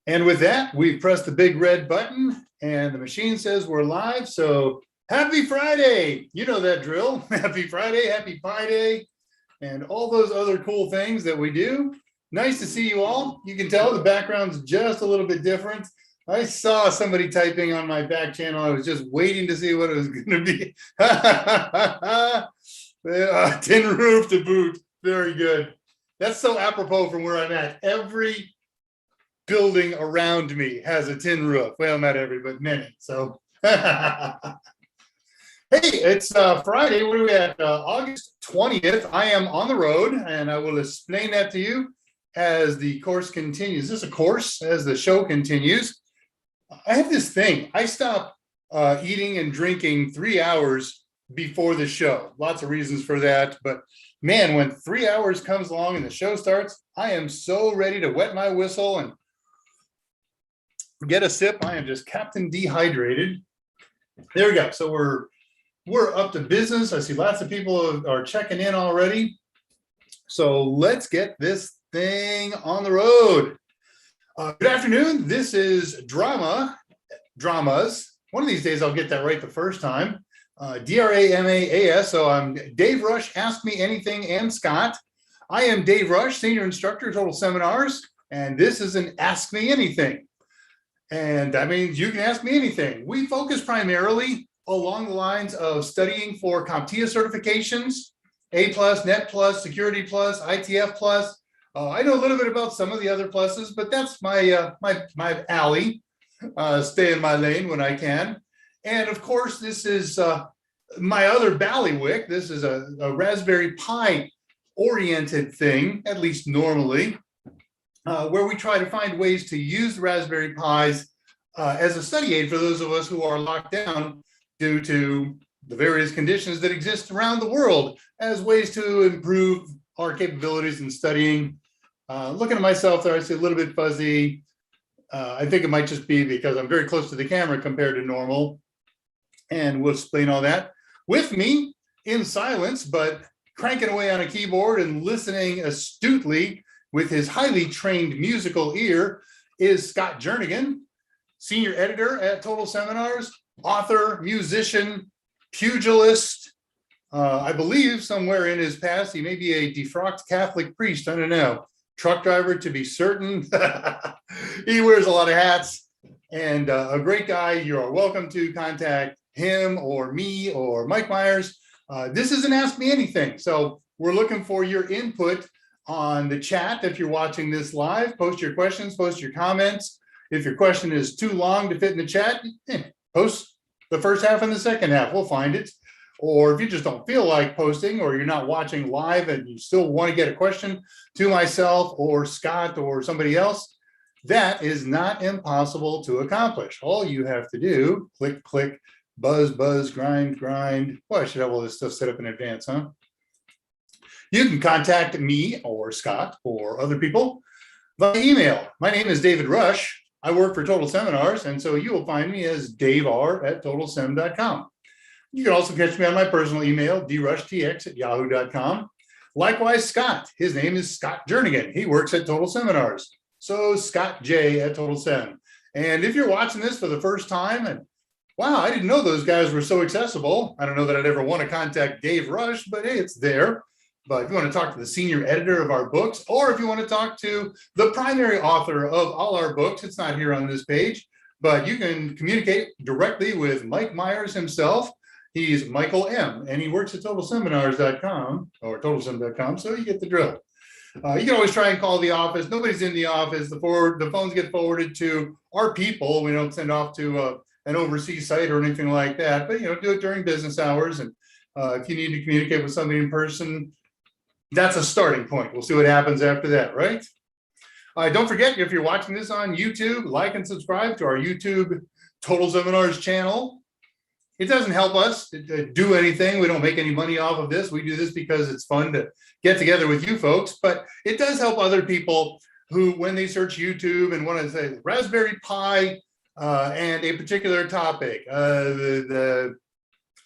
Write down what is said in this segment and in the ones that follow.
And with that, we've pressed the big red button and the machine says we're live. So happy Friday. You know that drill. Happy Friday, happy Pi Day, and all those other cool things that we do. Nice to see you all. You can tell the background's just a little bit different. I saw somebody typing on my back channel. I was just waiting to see what it was going to be. Tin roof to boot. Very good. That's so apropos from where I'm at. Every building around me has a tin roof. Well, not every, but many. So, hey, it's Friday. What are we at? August 20th. I am on the road, and I will explain that to you as the course continues. Is this a course as the show continues? I have this thing. I stop eating and drinking 3 hours before the show. Lots of reasons for that, but man, when 3 hours comes along and the show starts, I am so ready to wet my whistle and get a sip. I am just Captain Dehydrated. There we go. So we're up to business. I see lots of people are checking in already. So let's get this thing on the road. Good afternoon. This is Dramas. One of these days I'll get that right the first time. DRAMAS. So I'm Dave Rush, Ask Me Anything, and Scott. I am Dave Rush, Senior Instructor, Total Seminars, and this is an Ask Me Anything. And that means you can ask me anything. We focus primarily along the lines of studying for CompTIA certifications, A+, Net+, Security+, ITF+. I know a little bit about some of the other pluses, but that's my my alley. Stay in my lane when I can. And of course, this is my other ballywick. This is a Raspberry Pi oriented thing, at least normally, where we try to find ways to use Raspberry Pis as a study aid for those of us who are locked down due to the various conditions that exist around the world, as ways to improve our capabilities in studying. Looking at myself there, I see a little bit fuzzy. I think it might just be because I'm very close to the camera compared to normal. And we'll explain all that. With me in silence, but cranking away on a keyboard and listening astutely with his highly trained musical ear is Scott Jernigan, Senior Editor at Total Seminars, author, musician, pugilist. I believe somewhere in his past, he may be a defrocked Catholic priest. I don't know. Truck driver, to be certain. He wears a lot of hats and a great guy. You are welcome to contact him or me or Mike Myers. This is an Ask Me Anything. So we're looking for your input on the chat. If you're watching this live, post your questions, post your comments. If your question is too long to fit in the chat, post the first half and the second half. We'll find it. Or if you just don't feel like posting, or you're not watching live and you still want to get a question to myself or Scott or somebody else, that is not impossible to accomplish. All you have to do, click, click, buzz, buzz, grind, grind. Well, I should have all this stuff set up in advance, huh? You can contact me or Scott or other people via email. My name is David Rush. I work for Total Seminars, and so you will find me as daver@totalsem.com. You can also catch me on my personal email, drushtx@yahoo.com. Likewise, Scott. His name is Scott Jernigan. He works at Total Seminars. So Scott J at Total Sem. And if you're watching this for the first time and wow, I didn't know those guys were so accessible. I don't know that I'd ever want to contact Dave Rush, but hey, it's there. But if you want to talk to the senior editor of our books, or if you want to talk to the primary author of all our books, it's not here on this page, but you can communicate directly with Mike Myers himself. He's Michael M, and he works at totalseminars.com or totalsem.com, so you get the drill. You can always try and call the office. Nobody's in the office. The phones get forwarded to our people. We don't send off to an overseas site or anything like that, but do it during business hours. And if you need to communicate with somebody in person, that's a starting point. We'll see what happens after that, right? Don't forget, if you're watching this on YouTube, like and subscribe to our YouTube Total Seminars channel. It doesn't help us do anything. We don't make any money off of this. We do this because it's fun to get together with you folks, but it does help other people who, when they search YouTube and want to say Raspberry Pi and a particular topic, I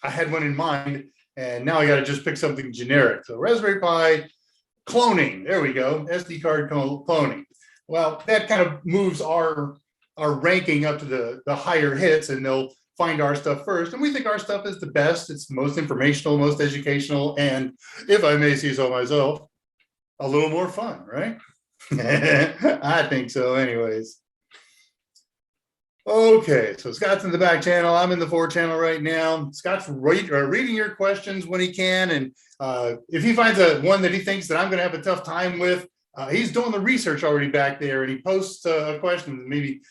had one in mind, and now I got to just pick something generic. So Raspberry Pi cloning, there we go, SD card cloning. Well, that kind of moves our ranking up to the higher hits, and they'll find our stuff first. And we think our stuff is the best. It's the most informational, most educational, and if I may say so myself, a little more fun, right? I think so anyways. Okay, so Scott's in the back channel. I'm in the forward channel right now. Scott's reading your questions when he can. And if he finds one that he thinks that I'm going to have a tough time with, he's doing the research already back there, and he posts a question. Maybe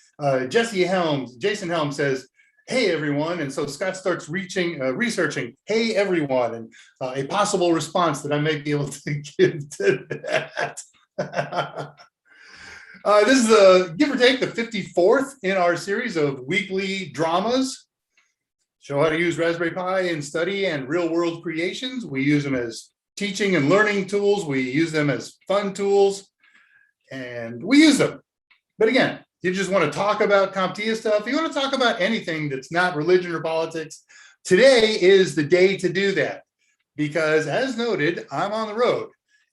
Jason Helms says, "Hey, everyone." And so Scott starts researching, "Hey, everyone," and a possible response that I might be able to give to that. This is give or take the 54th in our series of weekly dramas. Show how to use Raspberry Pi in study and real world creations. We use them as teaching and learning tools. We use them as fun tools, and we use them. But again, you just want to talk about CompTIA stuff. You want to talk about anything that's not religion or politics. Today is the day to do that, because as noted, I'm on the road.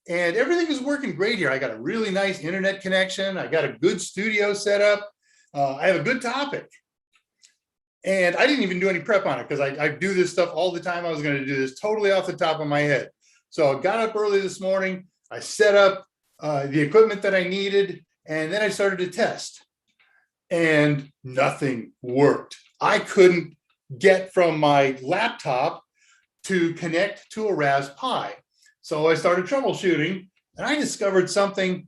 And everything is working great here. I got a really nice internet connection. I got a good studio set up. I have a good topic. And I didn't even do any prep on it because I do this stuff all the time. I was going to do this totally off the top of my head. So I got up early this morning. I set up the equipment that I needed, and then I started to test. And nothing worked. I couldn't get from my laptop to connect to a Raspberry Pi. So I started troubleshooting, and I discovered something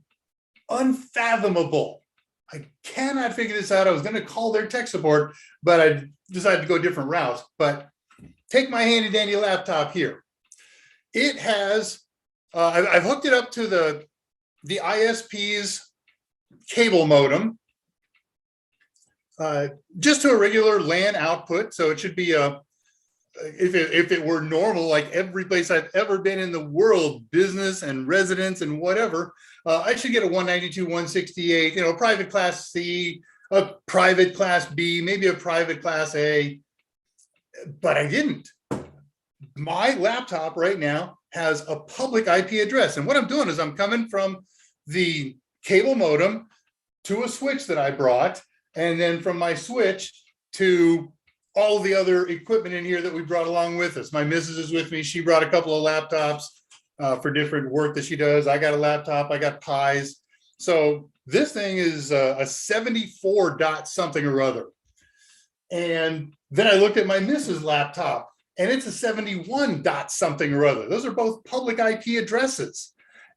unfathomable. I cannot figure this out. I was going to call their tech support, but I decided to go a different route. But take my handy dandy laptop here. It has, I've hooked it up to the ISP's cable modem, just to a regular LAN output. So it should be if it were normal, like every place I've ever been in the world, business and residence and whatever, I should get a 192.168, private class C, a private class B, maybe a private class A, but I didn't. My laptop right now has a public IP address. And what I'm doing is I'm coming from the cable modem to a switch that I brought, and then from my switch to all the other equipment in here that we brought along with us. My missus is with me. She brought a couple of laptops for different work that she does. I got a laptop. I got Pis. So this thing is a 74 dot something or other. And then I looked at my missus' laptop, and it's a 71 dot something or other. Those are both public IP addresses.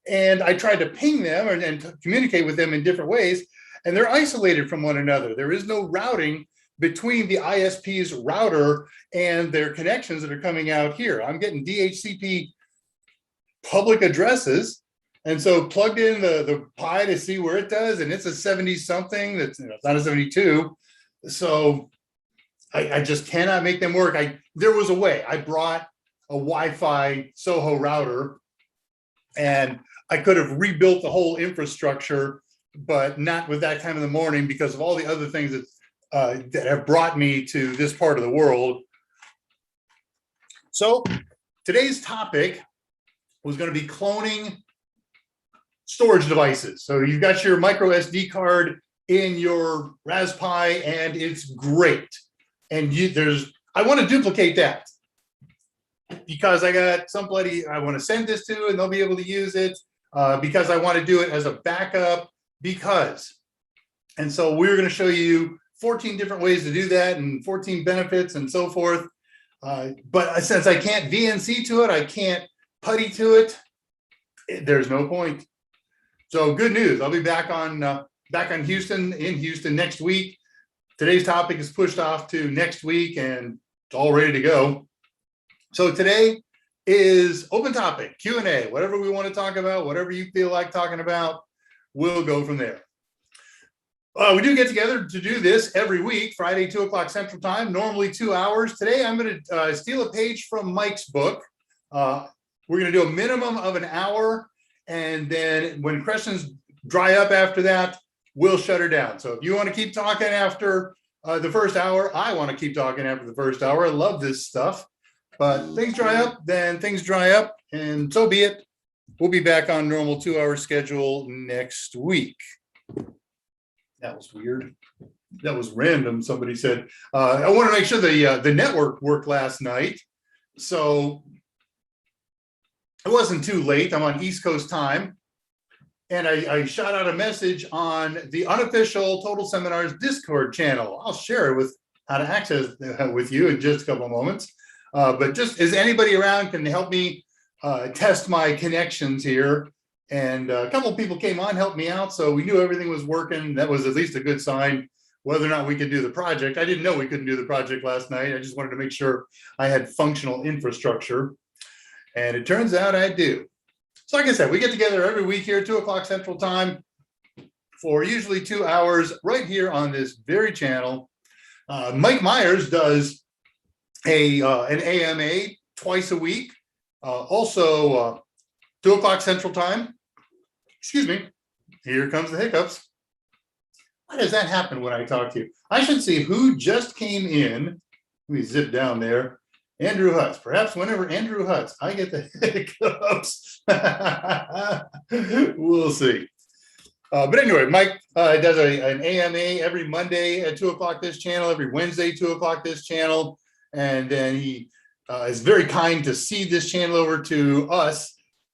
And I tried to ping them and communicate with them in different ways, and they're isolated from one another. There is no routing between the ISP's router and their connections that are coming out here. I'm getting DHCP public addresses, and so plugged in the Pi to see where it does, and it's a 70 something. That's it's not a 72. So I just cannot make them work. There was a way. I brought a Wi-Fi Soho router, and I could have rebuilt the whole infrastructure, but not with that time in the morning because of all the other things that have brought me to this part of the world. So today's topic was going to be cloning storage devices. So you've got your micro SD card in your Raspberry Pi, and it's great. And I want to duplicate that because I got somebody I want to send this to, and they'll be able to use it because I want to do it as a backup and so we're going to show you 14 different ways to do that and 14 benefits and so forth. But since I can't VNC to it, I can't putty to it, there's no point. So good news. I'll be back on in Houston next week. Today's topic is pushed off to next week, and it's all ready to go. So today is open topic, Q&A, whatever we want to talk about, whatever you feel like talking about, we'll go from there. We do get together to do this every week, Friday, 2 o'clock Central Time, normally 2 hours. Today, I'm going to steal a page from Mike's book. We're going to do a minimum of an hour, and then when questions dry up after that, we'll shut her down. So if you want to keep talking after the first hour, I want to keep talking after the first hour. I love this stuff. But things dry up, then things dry up, and so be it. We'll be back on normal 2 hour schedule next week. That was weird. That was random. Somebody said, I want to make sure the network worked last night. So it wasn't too late. I'm on East Coast time. And I shot out a message on the Unofficial Total Seminars Discord channel. I'll share it with how to access with you in just a couple of moments. But just is anybody around can help me test my connections here. And a couple of people came on, helped me out. So we knew everything was working. That was at least a good sign. Whether or not we could do the project, I didn't know we couldn't do the project last night. I just wanted to make sure I had functional infrastructure. And it turns out I do. So like I said, we get together every week here, 2 o'clock Central Time, for usually 2 hours right here on this very channel. Mike Myers does an AMA twice a week. Also, 2 o'clock Central Time. Excuse me. Here comes the hiccups. Why does that happen when I talk to you? I should see who just came in. Let me zip down there. Andrew Hutz. Perhaps whenever Andrew Hutz, I get the hiccups. We'll see. But anyway, Mike does an AMA every Monday at 2 o'clock this channel, every Wednesday, 2 o'clock this channel. And then he is very kind to cede this channel over to us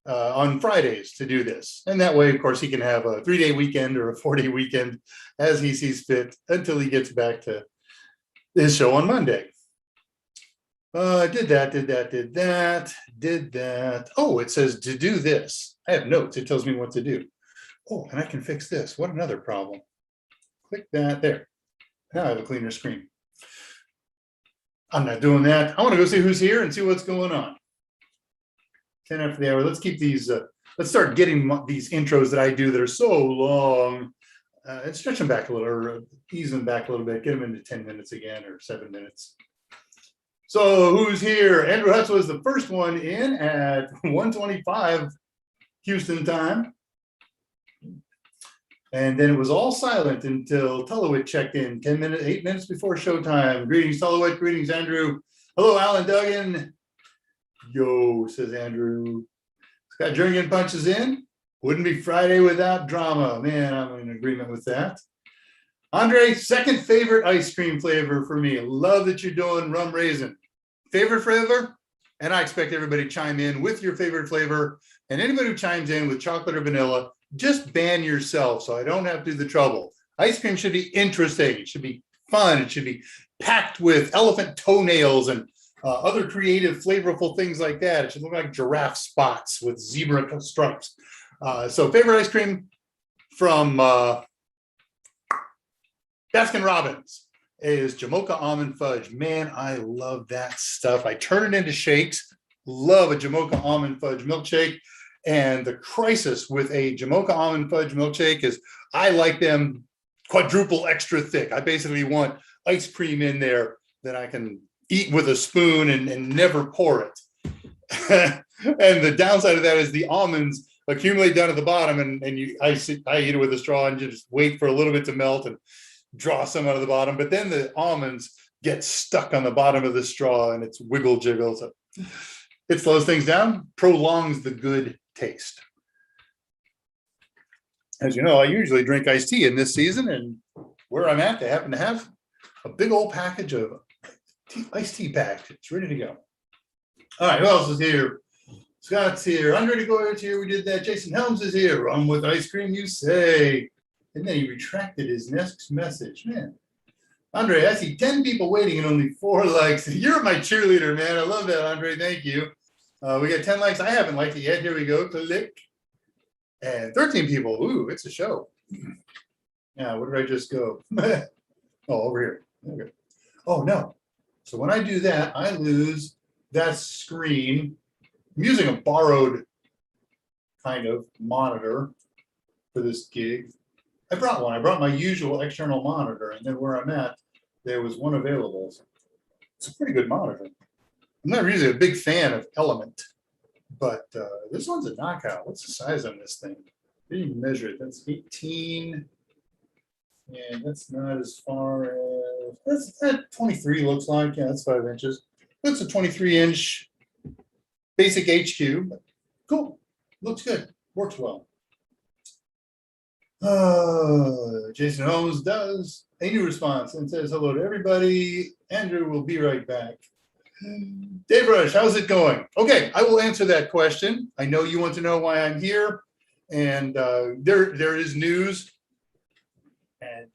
on Fridays to do this. And that way, of course, he can have a 3-day weekend or a 4-day weekend as he sees fit until he gets back to his show on Monday. Did that. Oh, it says to do this. I have notes. It tells me what to do. Oh, and I can fix this. What another problem. Click that there. Now I have a cleaner screen. I'm not doing that. I want to go see who's here and see what's going on. 10 after the hour. Let's keep these, let's start getting these intros that I do that are so long and stretch them back a little, or ease them back a little bit, get them into 10 minutes again or 7 minutes. So who's here? Andrew Hutz was the first one in at 1:25 Houston time. And then it was all silent until Tullowit checked in 8 minutes before showtime. Greetings, Tullowit. Greetings, Andrew. Hello, Alan Duggan. Yo, says Andrew. Scott Jernigan punches in. Wouldn't be Friday without drama. Man, I'm in agreement with that. Andre, second favorite ice cream flavor for me. Love that you're doing rum raisin. Favorite flavor? And I expect everybody to chime in with your favorite flavor. And anybody who chimes in with chocolate or vanilla, just ban yourself so I don't have to do the trouble. Ice cream should be interesting. It should be fun. It should be packed with elephant toenails and other creative, flavorful things like that. It should look like giraffe spots with zebra stripes. So favorite ice cream from Baskin Robbins is Jamocha Almond Fudge. Man, I love that stuff. I turn it into shakes. Love a Jamocha Almond Fudge milkshake. And the crisis with a Jamocha Almond Fudge milkshake is I like them quadruple extra thick. I basically want ice cream in there that I can eat with a spoon and never pour it. And the downside of that is the almonds accumulate down at the bottom, and I eat it with a straw and just wait for a little bit to melt and draw some out of the bottom. But then the almonds get stuck on the bottom of the straw and it's wiggle jiggle. So it slows things down, prolongs the good taste. As you know, I usually drink iced tea in this season, and where I'm at, they happen to have a big old package of iced tea packed. It's ready to go. All right, who else is here? Scott's here. Andre DeGoyer's here. We did that. Jason Helms is here. Rum with ice cream, you say. And then he retracted his next message. Man, Andre, I see 10 people waiting and only 4 likes. You're my cheerleader, man. I love that, Andre. Thank you. We got 10 likes. I haven't liked it yet. Here we go. Click. And 13 people. Ooh, it's a show. Now, where did I just go? Oh, over here. Okay. Oh, no. So when I do that, I lose that screen. I'm using a borrowed kind of monitor for this gig. I brought one. I brought my usual external monitor, and then where I'm at, there was one available. So it's a pretty good monitor. I'm not really a big fan of Element, but this one's a knockout. What's the size on this thing? I didn't even measure it. That's 18, and that's not as far as that 23 looks like. Yeah, that's 5 inches. That's a 23-inch basic HQ. But cool. Looks good. Works well. Jason Holmes does a new response and says hello to everybody. Andrew will be right back. Dave Rush, how's it going? Okay, I will answer that question. I know you want to know why I'm here, and there is news. And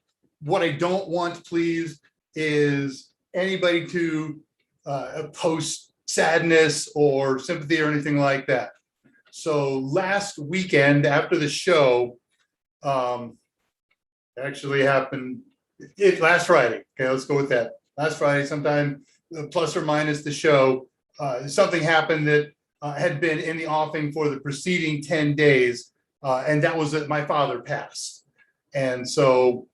what I don't want, please, is anybody to post sadness or sympathy or anything like that. So last weekend after the show, actually happened last Friday. Okay, let's go with that. Last Friday, sometime plus or minus the show, something happened that had been in the offing for the preceding 10 days, and that was that my father passed. And so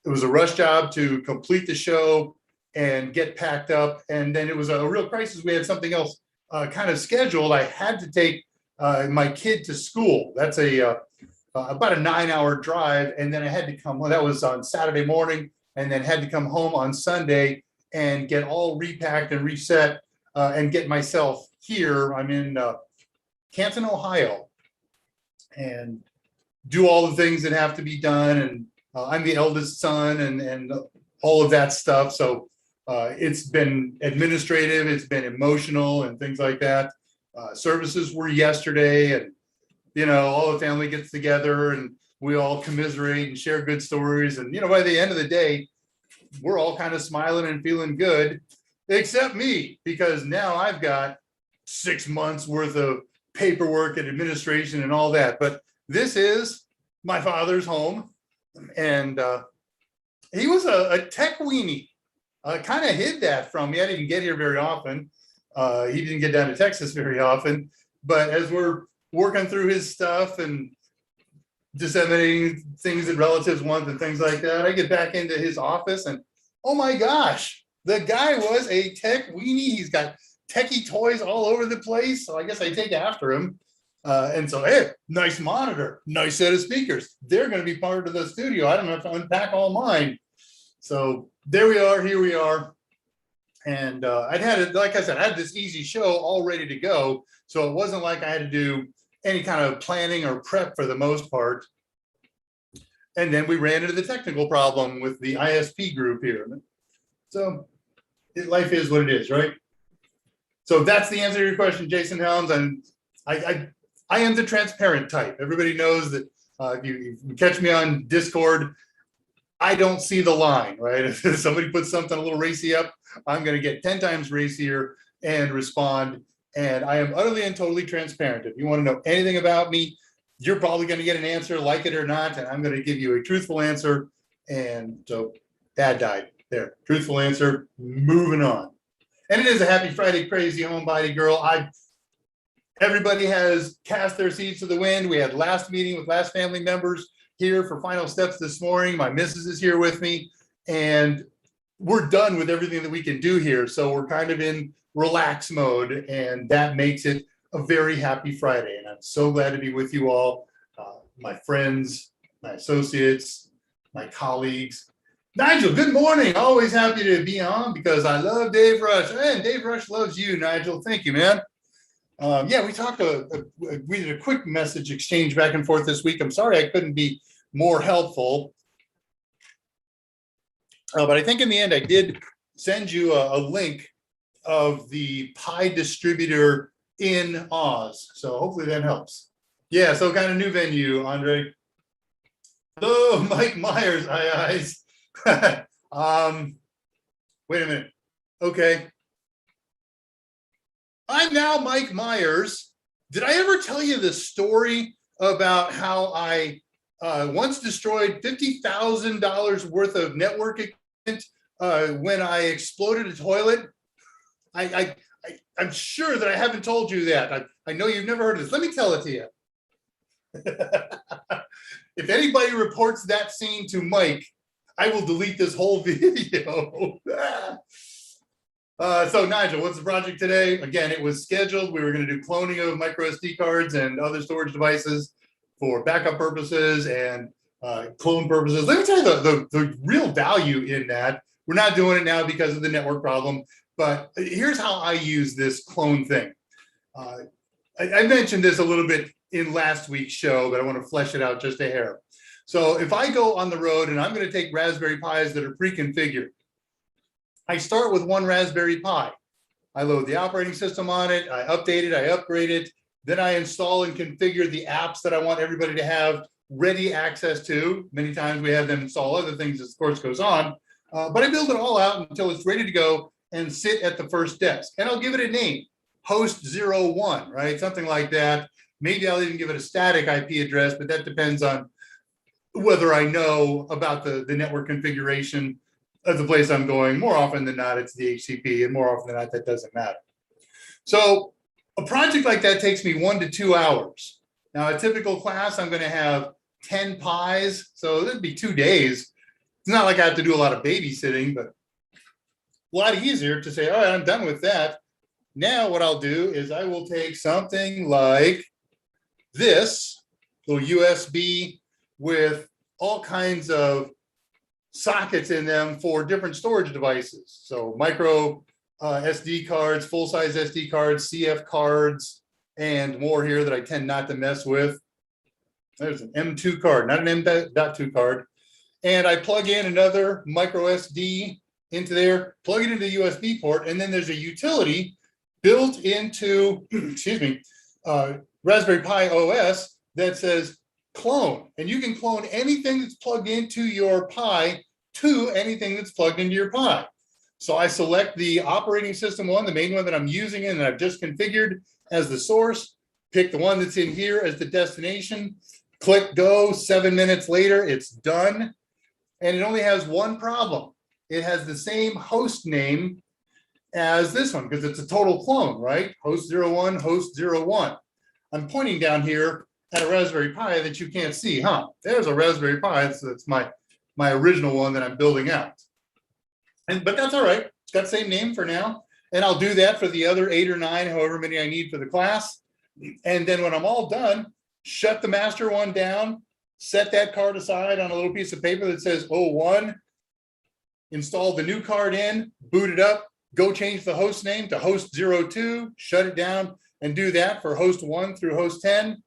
it was a rush job to complete the show and get packed up. And then it was a real crisis. We had something else kind of scheduled. I had to take my kid to school. That's about a 9-hour drive. And then I had to come, well, that was on Saturday morning, and then had to come home on Sunday and get all repacked and reset and get myself here. I'm in Canton, Ohio, and do all the things that have to be done. And I'm the eldest son and all of that stuff. So it's been administrative, it's been emotional and things like that. Services were yesterday, and all the family gets together and we all commiserate and share good stories. And by the end of the day, we're all kind of smiling and feeling good, except me, because now I've got 6 months worth of paperwork and administration and all that. But this is my father's home, and he was a tech weenie. Kind of hid that from me. I didn't get here very often. He didn't get down to Texas very often. But as we're working through his stuff and disseminating things that relatives want and things like that, I get back into his office and, oh my gosh, the guy was a tech weenie. He's got techie toys all over the place. So I guess I take after him. And so, hey, nice monitor, nice set of speakers. They're going to be part of the studio. I don't have to unpack all mine. So there we are, here we are. And I'd had it, like I said, I had this easy show all ready to go. So it wasn't like I had to do any kind of planning or prep for the most part. And then we ran into the technical problem with the ISP group here. So life is what it is, right? So that's the answer to your question, Jason Helms. And I am the transparent type. Everybody knows that if you catch me on Discord, I don't see the line, right? If somebody puts something a little racy up, I'm going to get 10 times racier and respond. And I am utterly and totally transparent. If you want to know anything about me, you're probably going to get an answer, like it or not, and I'm going to give you a truthful answer. And so Dad died there. Truthful answer, moving on. And it is a happy Friday, crazy homebody girl. Everybody has cast their seeds to the wind. We had last meeting with last family members here for final steps this morning. My missus is here with me, and we're done with everything that we can do here. So we're kind of in relax mode, and that makes it a very happy Friday. And I'm so glad to be with you all, my friends, my associates, my colleagues. Nigel, good morning. Always happy to be on because I love Dave Rush, and Dave Rush loves you, Nigel. Thank you, man. Yeah, we talked, we did a quick message exchange back and forth this week. I'm sorry I couldn't be more helpful. But I think in the end, I did send you a link of the Pi distributor in Oz. So hopefully that helps. Yeah, so kind of new venue, Andre. Hello, Mike Myers, aye eyes. Wait a minute. Okay. I'm now Mike Myers. Did I ever tell you the story about how I once destroyed $50,000 worth of network equipment when I exploded a toilet? I'm sure that I haven't told you that. I know you've never heard of this. Let me tell it to you. If anybody reports that scene to Mike, I will delete this whole video. So Nigel, what's the project today? Again, it was scheduled. We were going to do cloning of micro SD cards and other storage devices for backup purposes and clone purposes. Let me tell you the real value in that. We're not doing it now because of the network problem, but here's how I use this clone thing. I mentioned this a little bit in last week's show, but I want to flesh it out just a hair. So if I go on the road and I'm going to take Raspberry Pis that are pre-configured, I start with one Raspberry Pi. I load the operating system on it, I update it, I upgrade it, then I install and configure the apps that I want everybody to have ready access to. Many times we have them install other things as the course goes on, but I build it all out until it's ready to go and sit at the first desk. And I'll give it a name, host 01, right? Something like that. Maybe I'll even give it a static IP address, but that depends on whether I know about the network configuration of the place I'm going. More often than not, it's the HCP, and more often than not, that doesn't matter. So a project like that takes me 1 to 2 hours. Now, a typical class, I'm going to have 10 pies, so that'd be 2 days. It's not like I have to do a lot of babysitting, but a lot easier to say, all right, I'm done with that. Now what I'll do is I will take something like this little USB with all kinds of sockets in them for different storage devices. So micro SD cards, full-size SD cards, CF cards, and more here that I tend not to mess with. There's an M2 card, not an M.2 card. And I plug in another micro SD into there, plug it into the USB port, and then there's a utility built into, excuse me, Raspberry Pi OS that says clone. And you can clone anything that's plugged into your Pi to anything that's plugged into your Pi. So I select the operating system one, the main one that I'm using and I've just configured as the source, pick the one that's in here as the destination, click go, 7 minutes later, it's done. And it only has one problem. It has the same host name as this one because it's a total clone, right? Host 01, host 01. I'm pointing down here at a Raspberry Pi that you can't see, huh? There's a Raspberry Pi, so that's my original one that I'm building out. But that's all right. It's got the same name for now. And I'll do that for the other 8 or 9, however many I need for the class. And then when I'm all done, shut the master one down, set that card aside on a little piece of paper that says 01, install the new card in, boot it up, go change the host name to host 02, shut it down, and do that for host 1 through host 10.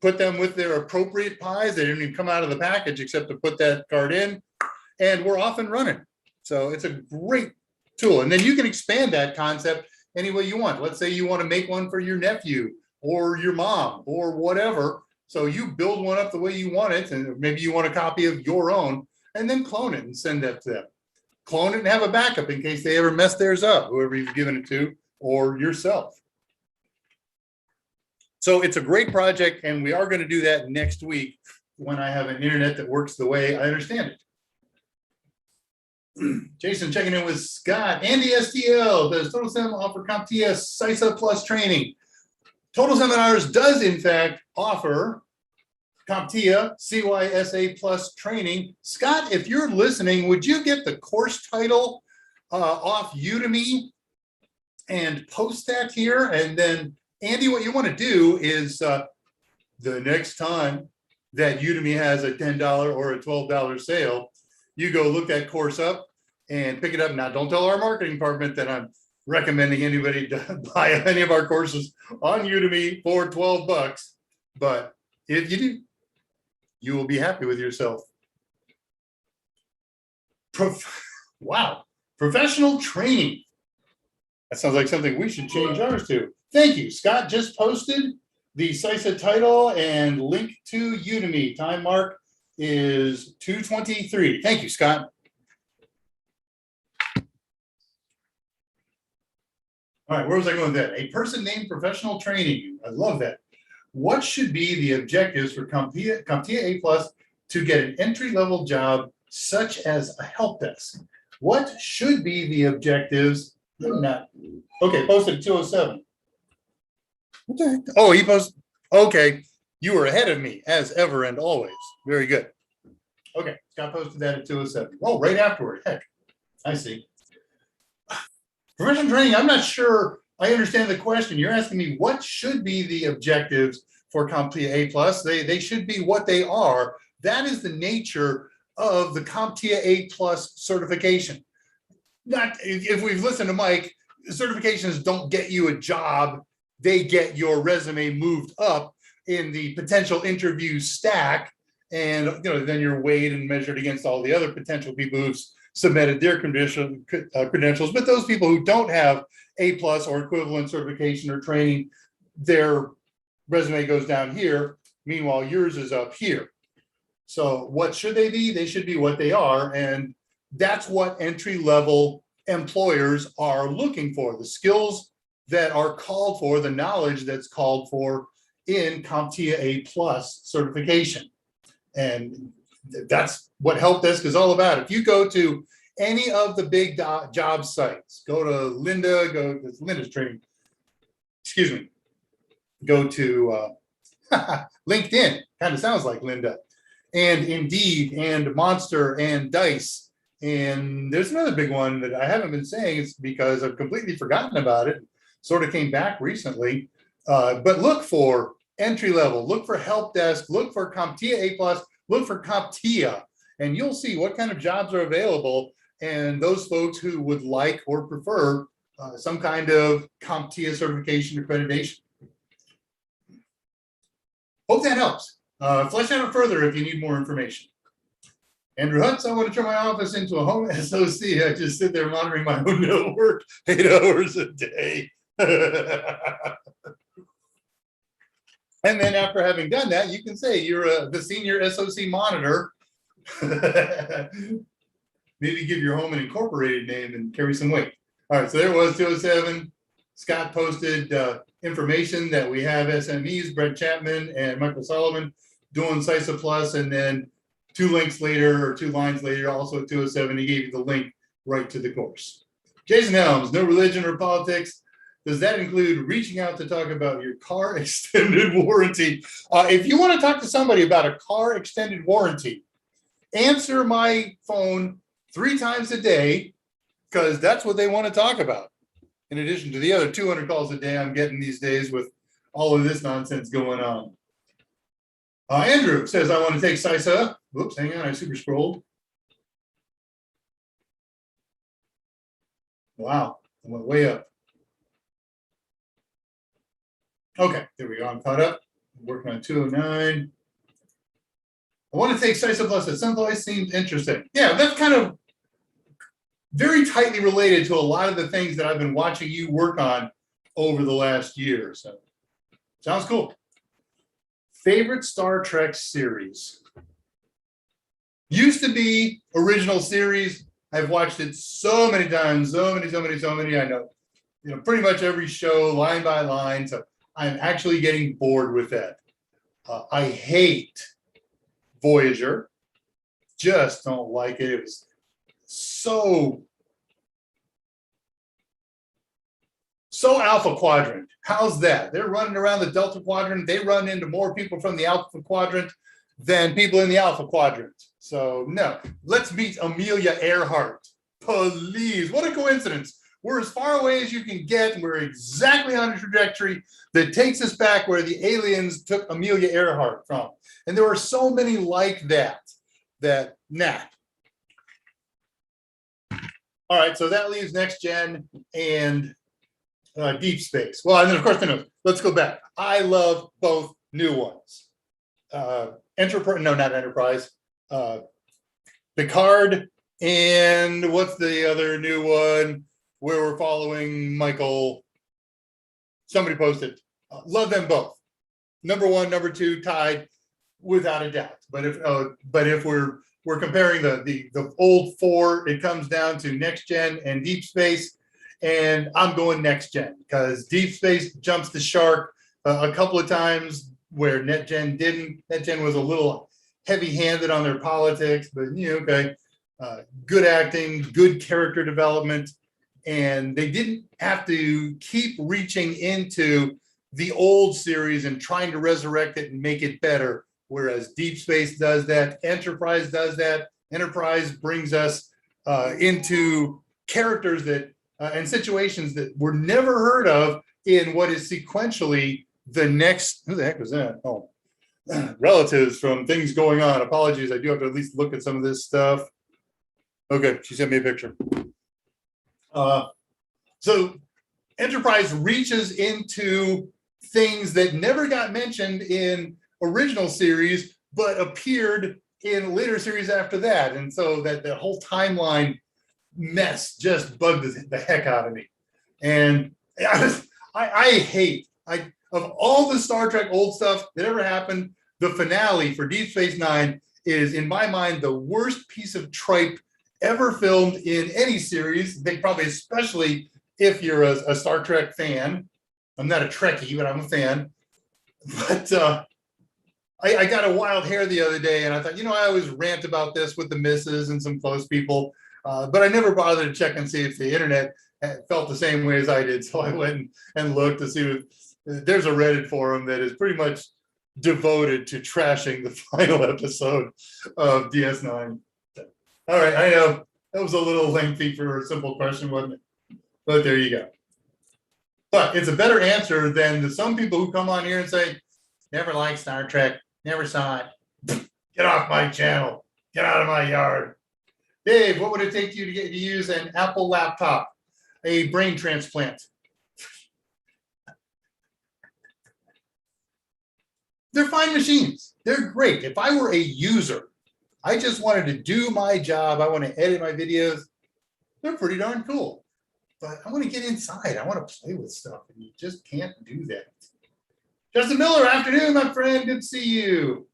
Put them with their appropriate Pis. They didn't even come out of the package except to put that card in, and we're off and running. So it's a great tool. And then you can expand that concept any way you want. Let's say you want to make one for your nephew or your mom or whatever. So you build one up the way you want it, and maybe you want a copy of your own, and then clone it and send that to them. Clone it and have a backup in case they ever mess theirs up, whoever you've given it to, or yourself. So it's a great project, and we are going to do that next week when I have an internet that works the way I understand it. Jason checking in with Scott. Andy STL, does TotalSem offer CompTIA CISA Plus training? Total Seminars does, in fact, offer CompTIA CYSA Plus training. Scott, if you're listening, would you get the course title off Udemy and post that here? And then, Andy, what you want to do is the next time that Udemy has a $10 or a $12 sale, you go look that course up and pick it up. Now, don't tell our marketing department that I'm recommending anybody to buy any of our courses on Udemy for 12 bucks. But if you do, you will be happy with yourself. Wow, professional training. That sounds like something we should change ours to. Thank you. Scott just posted the CISA title and link to Udemy. Time mark is 2:23. Thank you, Scott. All right, where was I going with that? A person named professional training. I love that. What should be the objectives for CompTIA A Plus to get an entry-level job such as a help desk? What should be the objectives? Not, okay, posted at 2:07. What the heck? Oh, he posted. Okay, you were ahead of me as ever and always. Very good. Okay, Scott posted that at 2:07. Oh, right afterward. Heck, I see. Professional training, I'm not sure I understand the question. You're asking me what should be the objectives for CompTIA A Plus. They should be what they are. That is the nature of the CompTIA A Plus certification. Not if we've listened to Mike, certifications don't get you a job. They get your resume moved up in the potential interview stack and then you're weighed and measured against all the other potential people who've submitted their credentials. But those people who don't have A+ or equivalent certification or training, their resume goes down here. Meanwhile, yours is up here. So what should they be? They should be what they are. And that's what entry-level employers are looking for, the skills that are called for, the knowledge that's called for in CompTIA A+ certification. And that's what help desk is all about. If you go to any of the big job sites, go to Linda's training, excuse me, go to LinkedIn, kind of sounds like Linda, and Indeed, and Monster, and Dice. And there's another big one that I haven't been saying. It's because I've completely forgotten about it. Sort of came back recently. But look for entry level, look for help desk, look for CompTIA A+, look for CompTIA, and you'll see what kind of jobs are available. And those folks who would like or prefer some kind of CompTIA certification accreditation. Hope that helps. Flesh out further if you need more information. Andrew Hutz, I want to turn my office into a home SOC. I just sit there monitoring my own network 8 hours a day. And then after having done that, you can say you're the senior SOC monitor. Maybe give your home an incorporated name and carry some weight. All right, so there was 207. Scott posted information that we have SMEs, Brett Chapman and Michael Solomon doing CISA Plus, and then 2 links later, or 2 lines later, also at 207, he gave you the link right to the course. Jason Helms, no religion or politics. Does that include reaching out to talk about your car extended warranty? If you want to talk to somebody about a car extended warranty, answer my phone 3 times a day, because that's what they want to talk about. In addition to the other 200 calls a day I'm getting these days with all of this nonsense going on. Andrew says, I want to take CISA. Whoops, hang on, I super scrolled. Wow, I went way up. Okay, there we go. I'm caught up. I'm working on 209. I want to take CISA Plus. At some point seems interesting. Yeah, that's kind of very tightly related to a lot of the things that I've been watching you work on over the last year. So, sounds cool. Favorite Star Trek series? Used to be original series. I've watched it so many times, so many. I know, pretty much every show line by line. So I'm actually getting bored with that. I hate Voyager. Just don't like it. It was so Alpha Quadrant. How's that? They're running around the Delta Quadrant. They run into more people from the Alpha Quadrant than people in the Alpha Quadrant. So no, let's meet Amelia Earhart. Please, what a coincidence. We're as far away as you can get. We're exactly on a trajectory that takes us back where the aliens took Amelia Earhart from. And there are so many like that, nah. All right, so that leaves Next Gen and Deep Space. Well, and then of course, let's go back. I love both new ones. Enterprise, no, not Enterprise. Picard, and what's the other new one where we're following Michael? Somebody posted. Love them both. Number 1, number 2 tied without a doubt. But if we're comparing the old 4, it comes down to Next Gen and Deep Space, and I'm going Next Gen because Deep Space jumps the shark a couple of times where Net Gen didn't. Net Gen was a little heavy-handed on their politics, but okay, good acting, good character development, and they didn't have to keep reaching into the old series and trying to resurrect it and make it better. Whereas Deep Space does that, Enterprise does that. Enterprise brings us into characters that and situations that were never heard of in what is sequentially the next. Who the heck was that? Oh, relatives from things going on. Apologies, I do have to at least look at some of this stuff. Okay, she sent me a picture. So Enterprise reaches into things that never got mentioned in original series, but appeared in later series after that. And so that whole timeline mess just bugged the heck out of me. And I hate, of all the Star Trek old stuff that ever happened, the finale for Deep Space Nine is, in my mind, the worst piece of tripe ever filmed in any series. I think probably especially if you're a Star Trek fan. I'm not a Trekkie, but I'm a fan. But I got a wild hair the other day, and I thought, I always rant about this with the missus and some close people, but I never bothered to check and see if the internet felt the same way as I did. So I went and looked to see if there's a Reddit forum that is pretty much devoted to trashing the final episode of DS9. All right, I know that was a little lengthy for a simple question, wasn't it? But there you go. But it's a better answer than the some people who come on here and say, never liked Star Trek, never saw it. Get off my channel. Get out of my yard. Dave, what would it take you to get to use an Apple laptop, a brain transplant? They're fine machines. They're great. If I were a user, I just wanted to do my job. I want to edit my videos. They're pretty darn cool. But I want to get inside. I want to play with stuff, and you just can't do that. Justin Miller, afternoon, my friend. Good to see you.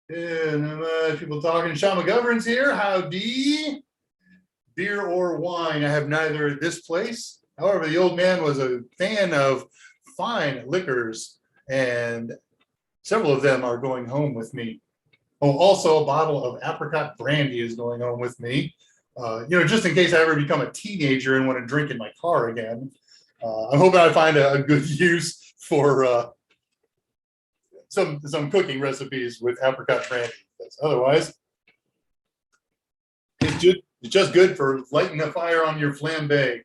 Yeah, not much people talking. Sean McGovern's here. Howdy. Beer or wine? I have neither at this place. However, the old man was a fan of fine liquors, and several of them are going home with me. Oh, also a bottle of apricot brandy is going home with me. Just in case I ever become a teenager and want to drink in my car again. I'm hoping I find a good use for some cooking recipes with apricot brandy. Otherwise, it's just good for lighting a fire on your flambe.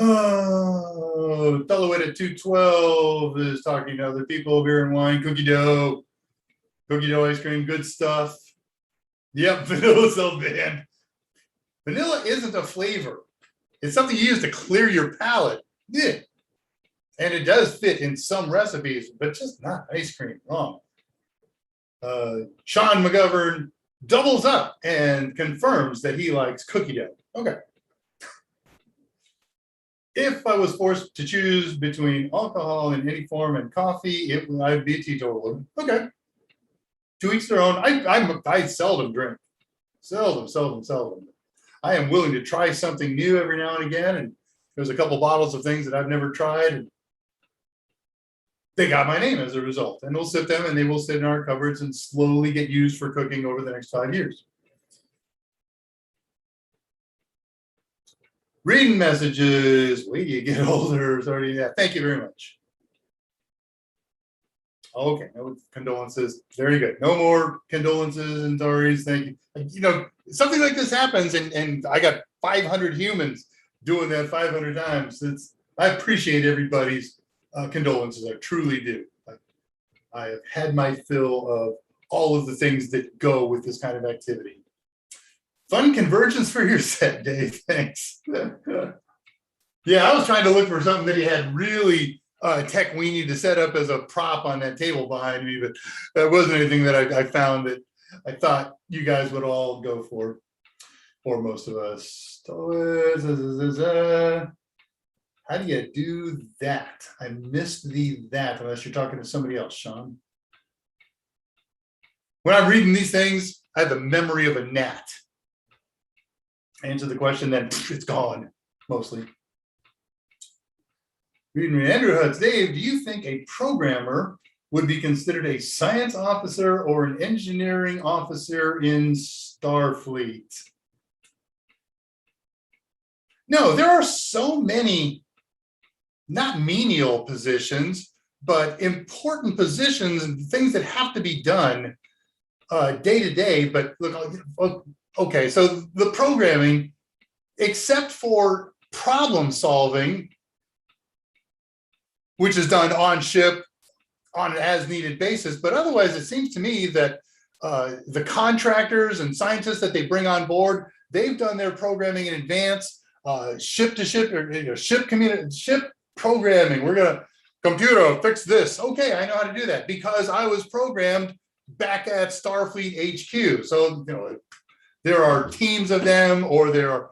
Oh, Tellowit at 212 is talking to other people, beer and wine, cookie dough ice cream, good stuff. Yep, vanilla self-banned. Vanilla isn't a flavor. It's something you use to clear your palate. Yeah. And it does fit in some recipes, but just not ice cream. Wrong. Sean McGovern doubles up and confirms that he likes cookie dough. Okay. If I was forced to choose between alcohol in any form and coffee, I'd be teetotaler. Okay. To each their own. I seldom drink. Seldom. I am willing to try something new every now and again. And there's a couple bottles of things that I've never tried. And they got my name as a result. And we'll sit them and they will sit in our cupboards and slowly get used for cooking over the next 5 years. Reading messages. Wait till you get older. Sorry. Yeah, thank you very much. Okay, no condolences. Very good. No more condolences and stories. Thank you. Something like this happens, and I got 500 humans doing that 500 times. I appreciate everybody's condolences. I truly do. I have had my fill of all of the things that go with this kind of activity. Fun convergence for your set, Dave. Thanks. Yeah, I was trying to look for something that he had really tech weenie to set up as a prop on that table behind me, but that wasn't anything that I found that I thought you guys would all go for most of us. How do you do that? I missed that, unless you're talking to somebody else, Sean. When I'm reading these things, I have the memory of a gnat. Answer the question, then it's gone, mostly. Reading Andrew Hutz, Dave, do you think a programmer would be considered a science officer or an engineering officer in Starfleet? No, there are so many, not menial positions, but important positions and things that have to be done day to day. But look, okay, so the programming, except for problem solving, which is done on ship on an as needed basis. But otherwise, it seems to me that the contractors and scientists that they bring on board, they've done their programming in advance, ship to ship, or ship programming. We're Computer, fix this. Okay, I know how to do that because I was programmed back at Starfleet HQ. So, there are teams of them, or there are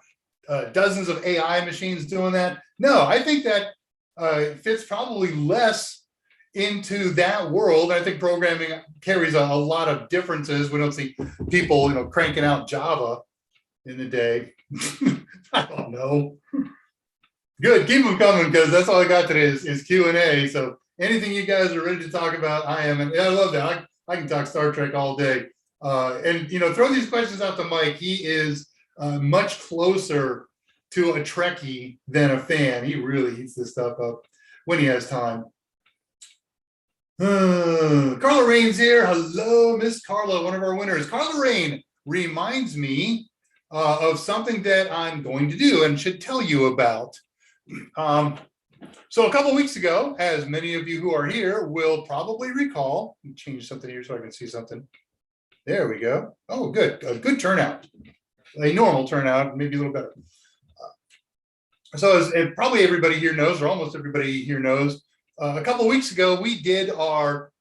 dozens of AI machines doing that. No, I think that fits probably less into that world. I think programming carries a lot of differences. We don't see people, cranking out Java in the day. I don't know. Good, keep them coming, because that's all I got today is Q&A. So anything you guys are ready to talk about, I am. And I love that. I can talk Star Trek all day. And throw these questions out to Mike. He is much closer to a Trekkie than a fan. He really eats this stuff up when he has time. Carla Rain's here. Hello, Miss Carla, one of our winners. Carla Rain reminds me of something that I'm going to do and should tell you about. So a couple of weeks ago, as many of you who are here will probably recall, change something here so I can see something. There we go. Oh, good. A good turnout. A normal turnout, maybe a little better. So as probably everybody here knows, or almost everybody here knows, a couple of weeks ago, we did our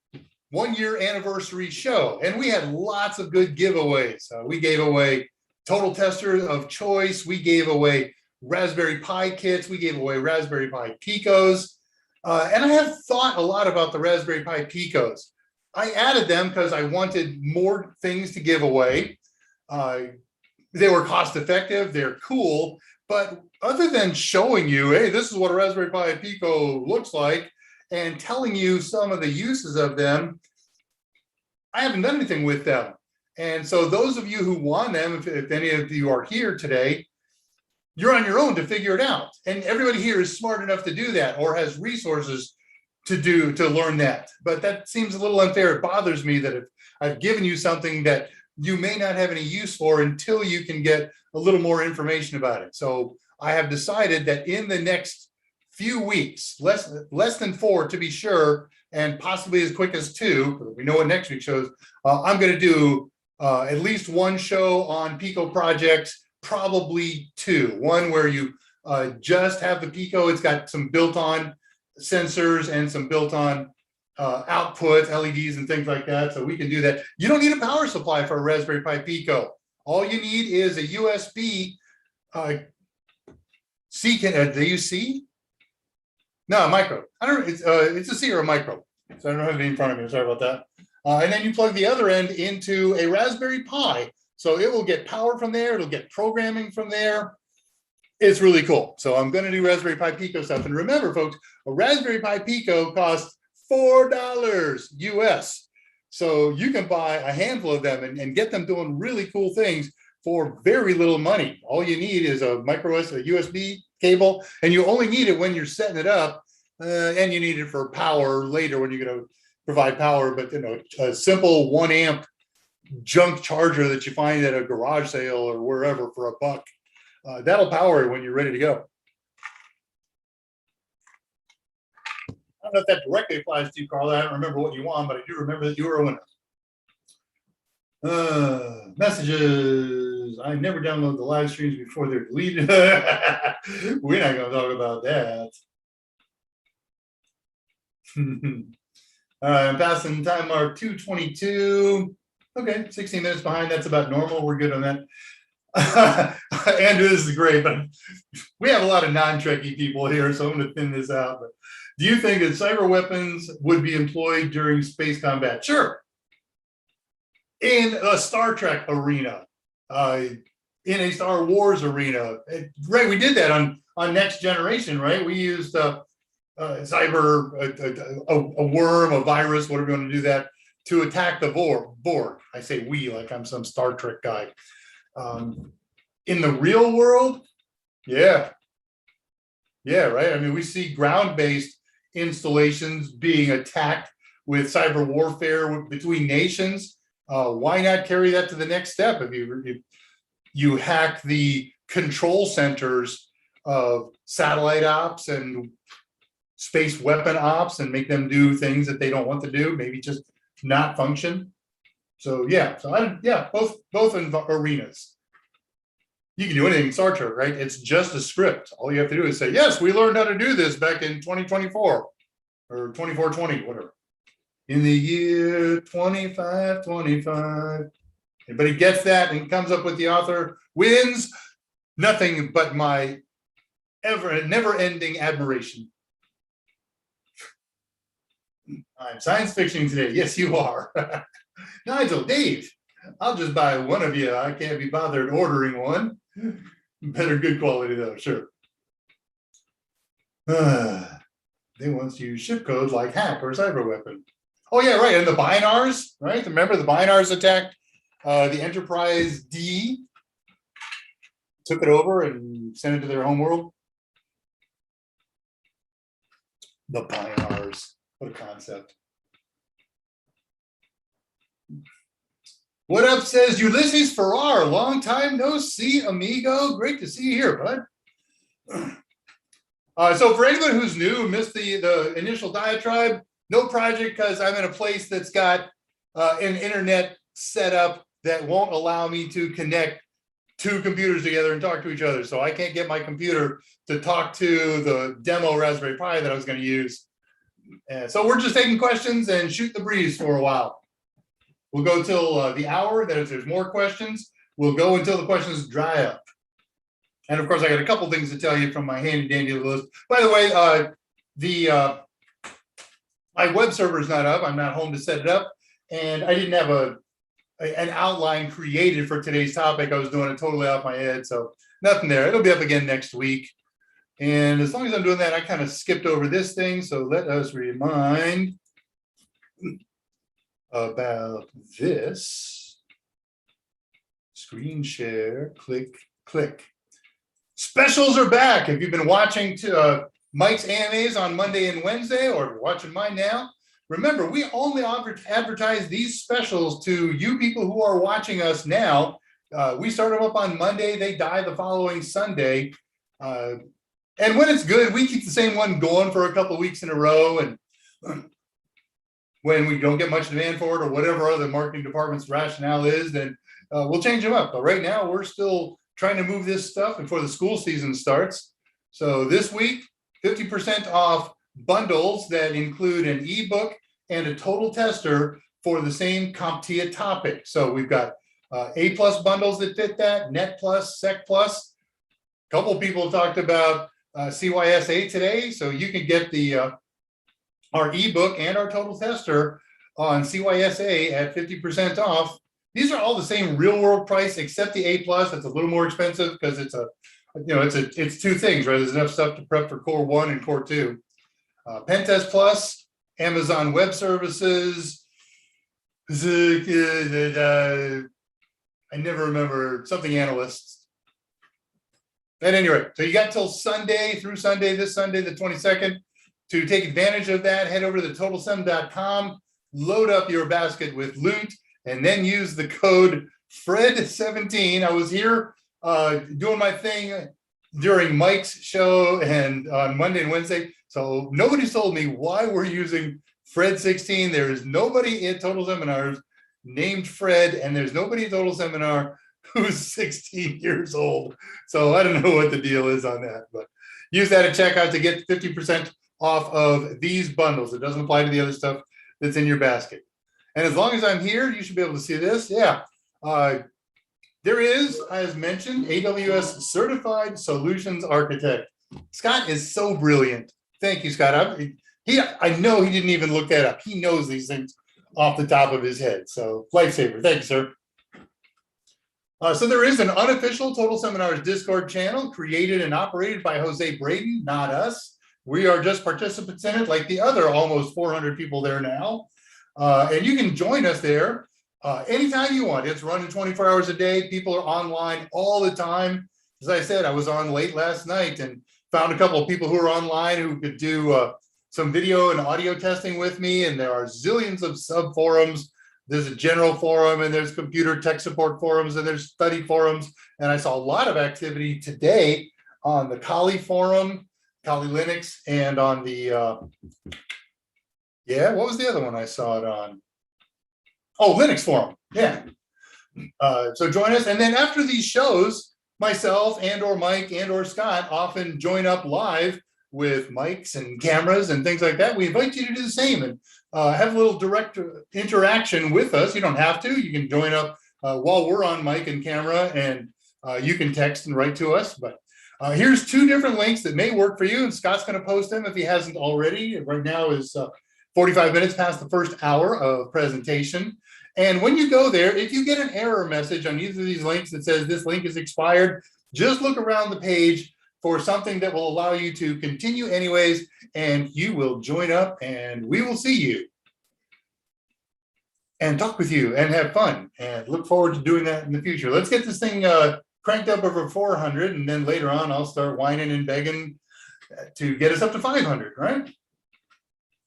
1-year anniversary show, and we had lots of good giveaways. We gave away Total Tester of Choice. We gave away Raspberry Pi kits. We gave away Raspberry Pi Picos. And I have thought a lot about the Raspberry Pi Picos. I added them because I wanted more things to give away. They were cost effective, they're cool, but other than showing you, hey, this is what a Raspberry Pi Pico looks like, and telling you some of the uses of them, I haven't done anything with them. And so those of you who won them, if any of you are here today, you're on your own to figure it out. And everybody here is smart enough to do that, or has resources to learn that. But that seems a little unfair. It bothers me that if I've given you something that you may not have any use for until you can get a little more information about it. So I have decided that in the next few weeks, less than 4 to be sure, and possibly as quick as 2, we know what next week shows, I'm going to do at least 1 show on Pico projects, probably 2. One where you just have the Pico, it's got some built-on sensors and some built-on outputs, LEDs and things like that, so we can do that. You don't need a power supply for a Raspberry Pi Pico. All you need is a USB C. Do you C? No, micro. I don't know. It's a C or a micro. So I don't have it in front of me. Sorry about that. And then you plug the other end into a Raspberry Pi. So it will get power from there. It'll get programming from there. It's really cool. So I'm going to do Raspberry Pi Pico stuff. And remember, folks, a Raspberry Pi Pico costs $4 US. So you can buy a handful of them and get them doing really cool things for very little money. All you need is a USB cable, and you only need it when you're setting it up, and you need it for power later when you're going to provide power. But a simple 1 amp junk charger that you find at a garage sale or wherever for $1, that'll power it when you're ready to go. I don't know if that directly applies to you, Carla. I don't remember what you won, but I do remember that you were a winner. Messages. I never download the live streams before they're deleted. We're not going to talk about that. I'm passing time mark 2:22. Okay, 16 minutes behind. That's about normal. We're good on that. Andrew, this is great, but we have a lot of non-Trekkie people here, so I'm going to thin this out. But do you think that cyber weapons would be employed during space combat? Sure. In a Star Trek arena, in a Star Wars arena, right? We did that on Next Generation, right? We used cyber, a worm, a virus, whatever you want to do that, to attack the Borg. I say we like I'm some Star Trek guy. In the real world, yeah, right. I mean, we see ground-based installations being attacked with cyber warfare between nations. Why not carry that to the next step? If you hack the control centers of satellite ops and space weapon ops and make them do things that they don't want to do, maybe just not function. So yeah, both in arenas. You can do anything in Star Trek, right? It's just a script. All you have to do is say, yes, we learned how to do this back in 2024. or 2420, whatever. In the year 2525. Anybody gets that and comes up with the author wins nothing but my never-ending admiration. I'm science fiction today. Yes, you are. Nigel, Dave, I'll just buy one of you. I can't be bothered ordering one. Better good quality though, sure. They once used ship codes like hack or cyber weapon. Oh yeah, right. And the Binars, right? Remember the Binars attacked the Enterprise D, took it over and sent it to their home world. The Binars, what a concept. What up, says Ulysses Farrar? Long time no see, amigo. Great to see you here, bud. So for anyone who's new, missed the initial diatribe, no project because I'm in a place that's got an internet set up that won't allow me to connect two computers together and talk to each other. So I can't get my computer to talk to the demo Raspberry Pi that I was going to use. And so we're just taking questions and shoot the breeze for a while. We'll go till the hour. Then if there's more questions, we'll go until the questions dry up. And of course, I got a couple things to tell you from my handy dandy list. By the way, my web server is not up. I'm not home to set it up. And I didn't have an outline created for today's topic. I was doing it totally off my head. So nothing there. It'll be up again next week. And as long as I'm doing that, I kind of skipped over this thing. So let us remind about this. Screen share, click, click. Specials are back. If you've been watching Mike's AMAs on Monday and Wednesday, or if you're watching mine now, remember, we only advertise these specials to you people who are watching us now. We start them up on Monday. They die the following Sunday. And when it's good, we keep the same one going for a couple of weeks in a row. And when we don't get much demand for it or whatever other marketing department's rationale is, then we'll change them up. But right now, we're still trying to move this stuff before the school season starts. So this week, 50% off bundles that include an ebook and a total tester for the same CompTIA topic. So we've got A+ bundles that fit that, Net Plus, Sec Plus. A couple of people have talked about CYSA today, so you can get our ebook and our total tester on CYSA at 50% off. These are all the same real world price except the A+. It's a little more expensive because it's it's two things, right? There's enough stuff to prep for Core 1 and Core 2. Pentest Plus, Amazon Web Services. I never remember something analysts. At any rate, so you got till Sunday, through Sunday, this Sunday, the 22nd, to take advantage of that. Head over to theTotalSem.com, load up your basket with loot, and then use the code FRED17. I was here doing my thing during Mike's show and on Monday and Wednesday. So nobody's told me why we're using Fred16. There is nobody at Total Seminars named Fred, and there's nobody at Total Seminar who's 16 years old. So I don't know what the deal is on that, but use that at checkout to get 50% off of these bundles. It doesn't apply to the other stuff that's in your basket. And as long as I'm here, you should be able to see this. Yeah. There is, as mentioned, AWS Certified Solutions Architect. Scott is so brilliant. Thank you, Scott. I know he didn't even look that up. He knows these things off the top of his head. So lifesaver. Thank you, sir. So there is an unofficial Total Seminars Discord channel created and operated by Jose Braden, not us. We are just participants in it, like the other almost 400 people there now. And you can join us there anytime you want. It's running 24 hours a day. People are online all the time. As I said, I was on late last night and found a couple of people who are online who could do some video and audio testing with me. And there are zillions of sub forums. There's a general forum, and there's computer tech support forums, and there's study forums. And I saw a lot of activity today on the Kali forum, Kali Linux, and on the, what was the other one I saw it on? Oh, Linux forum, yeah. So join us. And then after these shows, myself and or Mike and or Scott often join up live with mics and cameras and things like that, we invite you to do the same and have a little direct interaction with us. You don't have to. You can join up while we're on mic and camera, and you can text and write to us. But here's two different links that may work for you, and Scott's going to post them if he hasn't already. Right now is 45 minutes past the first hour of presentation. And when you go there, if you get an error message on either of these links that says this link is expired, just look around the page for something that will allow you to continue anyways, and you will join up and we will see you and talk with you and have fun, and look forward to doing that in the future. Let's get this thing cranked up over 400, and then later on I'll start whining and begging to get us up to 500, right?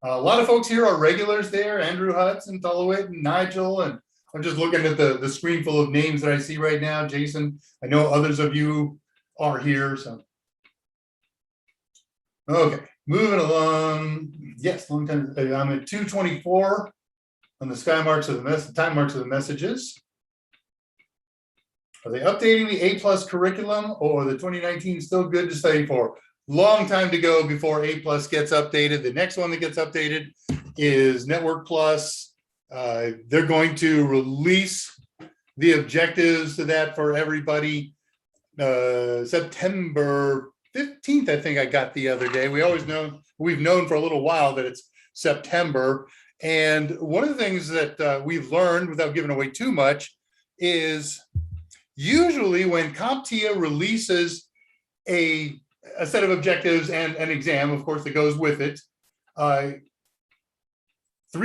A lot of folks here are regulars there, Andrew Hudson, Tullowit, and Nigel, and I'm just looking at the screen full of names that I see right now. Jason, I know others of you are here, so. Okay, moving along. Yes, long time. I'm at 224 on the sky marks of the time marks of the messages. Are they updating the A+ curriculum, or the 2019 still good to study for? Long time to go before A+ gets updated. The next one that gets updated is Network Plus. They're going to release the objectives to that for everybody. September 15th, I think I got the other day. We've known for a little while that it's September. And one of the things that we've learned, without giving away too much, is usually when CompTIA releases a set of objectives and an exam, of course, that goes with it, 3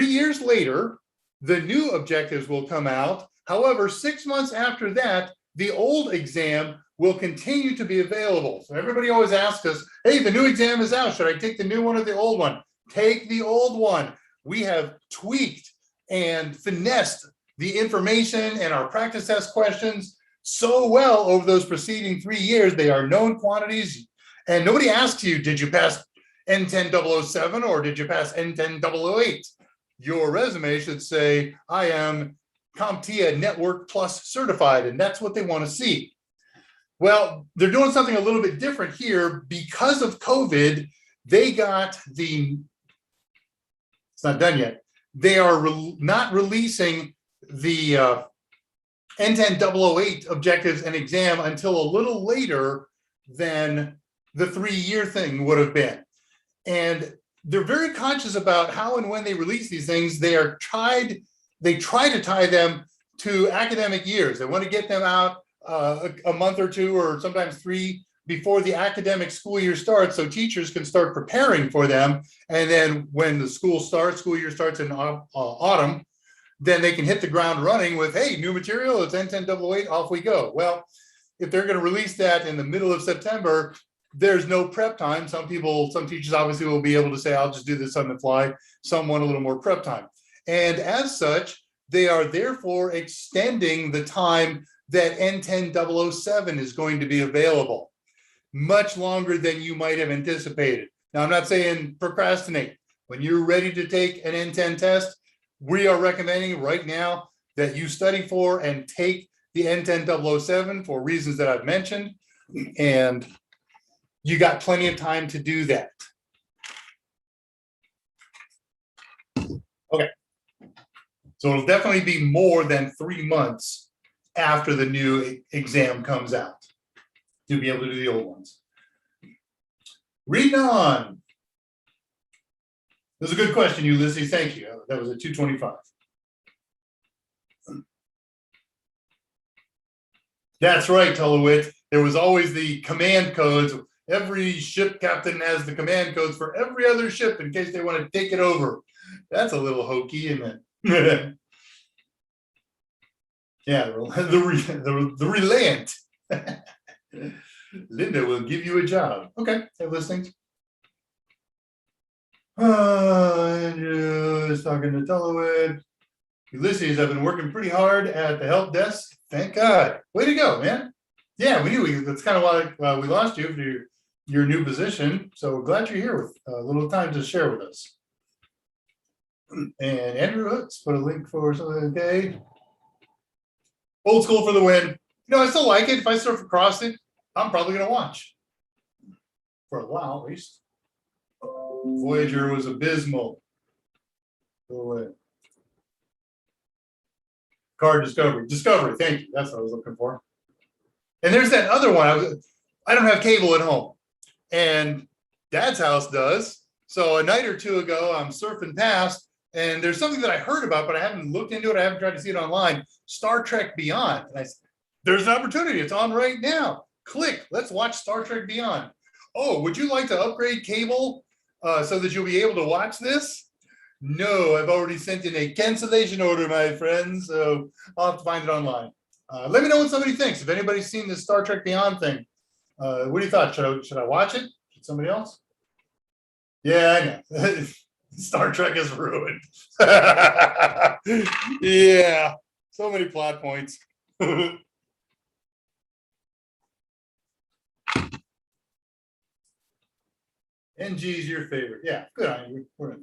years later, the new objectives will come out. However, 6 months after that, the old exam will continue to be available. So everybody always asks us, hey, the new exam is out. Should I take the new one or the old one? Take the old one. We have tweaked and finessed the information and our practice test questions so well over those preceding 3 years. They are known quantities. And nobody asks you, did you pass N10007 or did you pass N10008? Your resume should say, I am CompTIA Network Plus certified, and that's what they want to see. Well, they're doing something a little bit different here. Because of COVID, they got it's not done yet. They are not releasing the N10008 objectives and exam until a little later than the 3-year thing would have been. And they're very conscious about how and when they release these things. They try to tie them to academic years. They want to get them out a month or two, or sometimes 3, before the academic school year starts, so teachers can start preparing for them. And then when the school year starts in autumn, then they can hit the ground running with, hey, new material, it's N10008, off we go. Well, if they're going to release that in the middle of September, there's no prep time. Some teachers obviously will be able to say, I'll just do this on the fly. Some want a little more prep time. And as such, they are therefore extending the time that N10007 is going to be available, much longer than you might have anticipated. Now, I'm not saying procrastinate. When you're ready to take an N10 test, we are recommending right now that you study for and take the N10007 for reasons that I've mentioned. And you got plenty of time to do that. Okay. So it'll definitely be more than 3 months after the new exam comes out to be able to do the old ones. Reading on. That's a good question, Ulysses. Thank you. That was a 225. That's right, Tullowit. There was always the command codes. Every ship captain has the command codes for every other ship in case they want to take it over. That's a little hokey, isn't it? Yeah, the relayant. Linda will give you a job. Okay, have listings. Andrew talking to Tullowit. Ulysses, I've been working pretty hard at the help desk. Thank God. Way to go, man. Yeah, we knew that's kind of why we lost you for your new position. So we're glad you're here with a little time to share with us. And Andrew Hooks put a link for something today. Old school for the win. I still like it. If I surf across it, I'm probably going to watch for a while at least. Voyager was abysmal. Go away. Card Discovery. Discovery, thank you. That's what I was looking for. And there's that other one. I don't have cable at home. And Dad's house does. So a night or two ago, I'm surfing past, and there's something that I heard about, but I haven't looked into it. I haven't tried to see it online. Star Trek Beyond. And I said, there's an opportunity. It's on right now. Click. Let's watch Star Trek Beyond. Oh, would you like to upgrade cable so that you'll be able to watch this? No, I've already sent in a cancellation order, my friends. So I'll have to find it online. Let me know what somebody thinks. If anybody's seen this Star Trek Beyond thing, what do you thought? Should I watch it? Should somebody else? Yeah, I know. Star Trek is ruined. Yeah, so many plot points. NG's your favorite. Yeah, good on you. We're in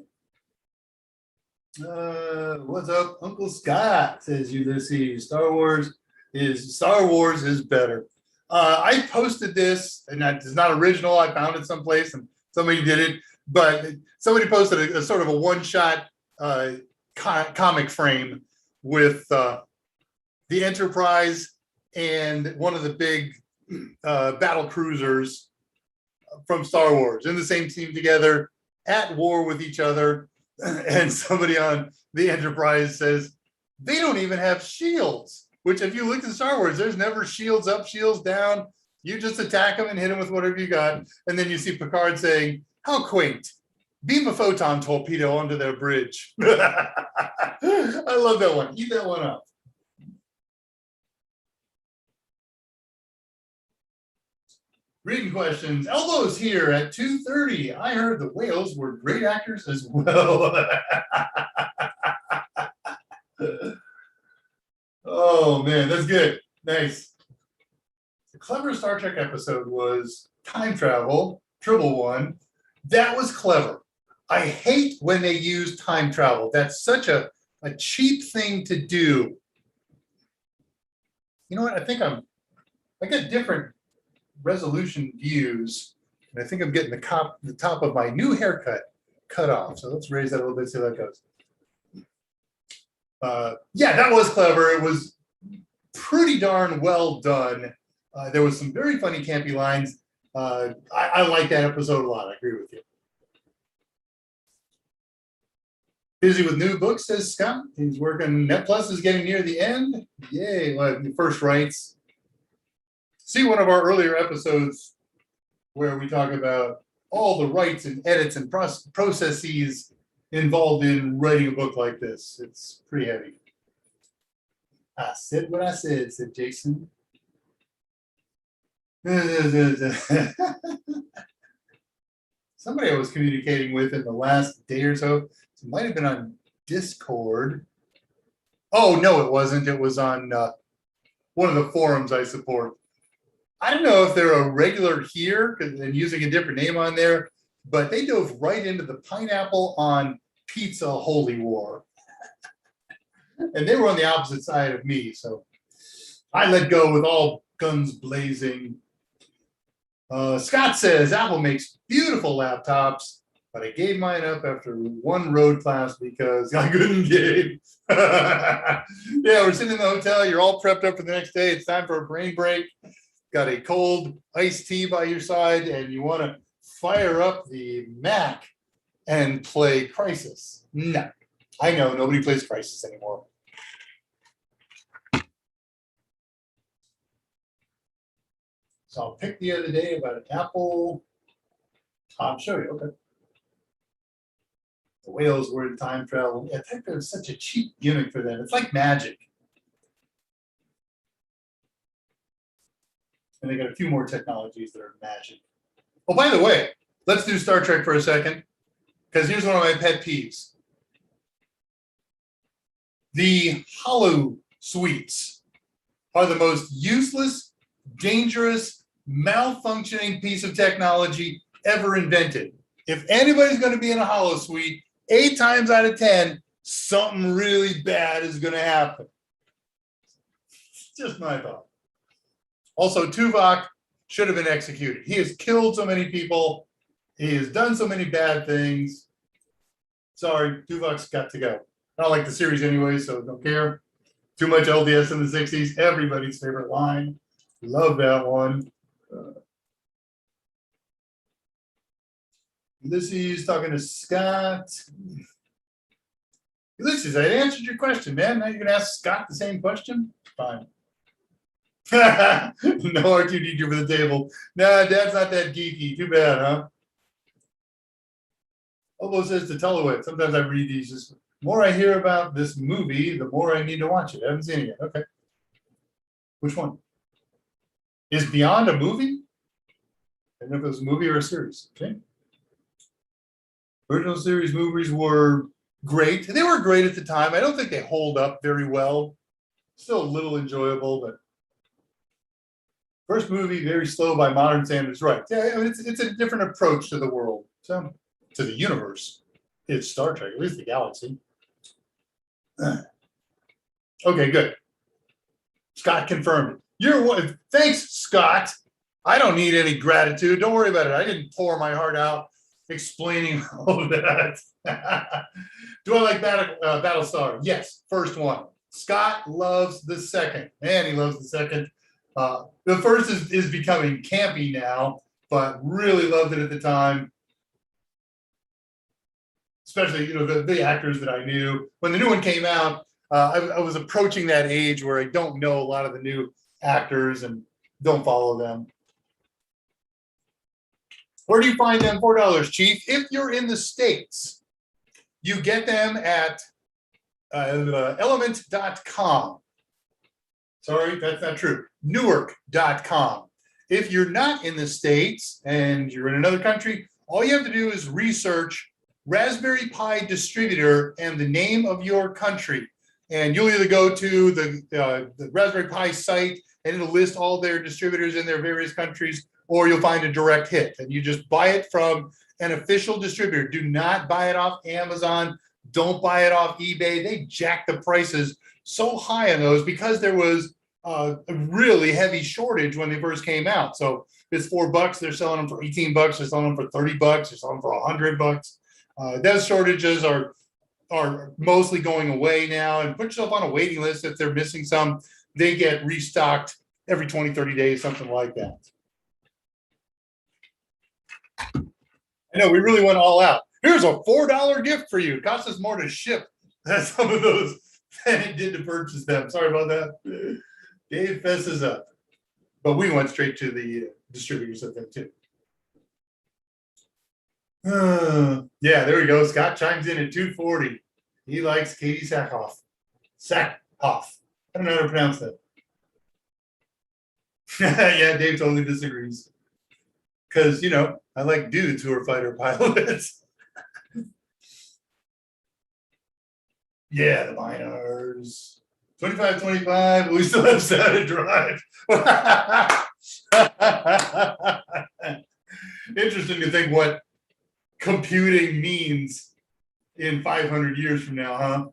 there. What's up, Uncle Scott? Says Ulysses. Star Wars is better. I posted this, and that is not original. I found it someplace, and somebody did it. But somebody posted a sort of a one-shot comic frame with the Enterprise and one of the big battle cruisers from Star Wars in the same team together at war with each other. And somebody on the Enterprise says, they don't even have shields, which if you look at Star Wars, there's never shields up, shields down. You just attack them and hit them with whatever you got. And then you see Picard saying, how quaint. Beam a photon torpedo onto their bridge. I love that one. Eat that one up. Reading questions. Elbows here at 2:30. I heard the whales were great actors as well. Oh man, that's good. Nice. The clever Star Trek episode was time travel, triple one. That was clever. I hate when they use time travel. That's such a cheap thing to do. You know what? I got different resolution views, and I think I'm getting the top of my new haircut cut off. So let's raise that a little bit, see how that goes. Yeah, that was clever. It was pretty darn well done. There was some very funny campy lines. I like that episode a lot. I agree with you. Busy with new books, says Scott. He's working. Net Plus is getting near the end. Yay! Well, the first writes. See one of our earlier episodes where we talk about all the rights and edits and processes involved in writing a book like this. It's pretty heavy. I said what I said Jason. Somebody I was communicating with in the last day or so, it might have been on Discord. Oh, no, it wasn't. It was on one of the forums I support. I don't know if they're a regular here because they're using a different name on there, but they dove right into the pineapple on pizza holy war. And they were on the opposite side of me. So I let go with all guns blazing. Scott says, Apple makes beautiful laptops, but I gave mine up after one road class because I couldn't game. Yeah, we're sitting in the hotel. You're all prepped up for the next day. It's time for a brain break. Got a cold iced tea by your side, and you want to fire up the Mac and play Crisis. No, I know nobody plays Crisis anymore. So I picked the other day about an Apple. I'll show you. Okay. The whales were in time travel. I think there's such a cheap gimmick for them. It's like magic. And they got a few more technologies that are magic. Oh, by the way, let's do Star Trek for a second, because here's one of my pet peeves. The hollow suites are the most useless, dangerous, malfunctioning piece of technology ever invented. If anybody's going to be in a hollow suite, 8 times out of 10, something really bad is going to happen. It's just my thought. Also, Tuvok should have been executed. He has killed so many people He has done so many bad things. Sorry, Tuvok's got to go. I don't like the series anyway, so don't care. Too much LDS in the 60s. Everybody's favorite line. Love that one. Ulysses talking to Scott. Ulysses, I answered your question, man. Now you're going to ask Scott the same question? Fine. No R2D2 for the table. Nah, Dad's not that geeky. Too bad, huh? Obo says to Tulowit, sometimes I read these, just the more I hear about this movie, the more I need to watch it. I haven't seen it yet. Okay. Which one? Is Beyond a movie? I don't know if it was a movie or a series. Okay. Original series movies were great. They were great at the time. I don't think they hold up very well. Still a little enjoyable, but first movie, very slow by modern standards. Right. Yeah, I mean, it's a different approach to the world. So to the universe. It's Star Trek, at least the galaxy. Okay, good. Scott confirmed it. You're one. Thanks, Scott. I don't need any gratitude. Don't worry about it. I didn't pour my heart out explaining all of that. Do I like Battlestar? Yes, first one. Scott loves the second. Man, he loves the second. The first is becoming campy now, but really loved it at the time. Especially, the actors that I knew. When the new one came out, I was approaching that age where I don't know a lot of the new actors and don't follow them. Where do you find them? $4, Chief. If you're in the States, you get them at element.com. Sorry, that's not true. Newark.com. If you're not in the States and you're in another country, all you have to do is research Raspberry Pi distributor and the name of your country. And you'll either go to the Raspberry Pi site and it'll list all their distributors in their various countries, or you'll find a direct hit and you just buy it from an official distributor. Do not buy it off Amazon. Don't buy it off eBay. They jack the prices so high on those because there was a really heavy shortage when they first came out. So it's $4. They're selling them for 18 bucks. They're selling them for 30 bucks. They're selling them for 100 bucks. Those shortages are mostly going away now, and put yourself on a waiting list. If they're missing some, they get restocked every 20, 30 days, something like that. I know we really went all out. Here's a $4 gift for you. It costs us more to ship than some of those than it did to purchase them. Sorry about that. Dave fesses up. But we went straight to the distributors of them too. Yeah, there we go. Scott chimes in at 2:40. He likes Katie Sackhoff. Sackhoff. I don't know how to pronounce that. Yeah, Dave totally disagrees. Because, I like dudes who are fighter pilots. Yeah, the minors. 25-25. We still have Saturday Drive. Interesting to think what computing means in 500 years from now, huh?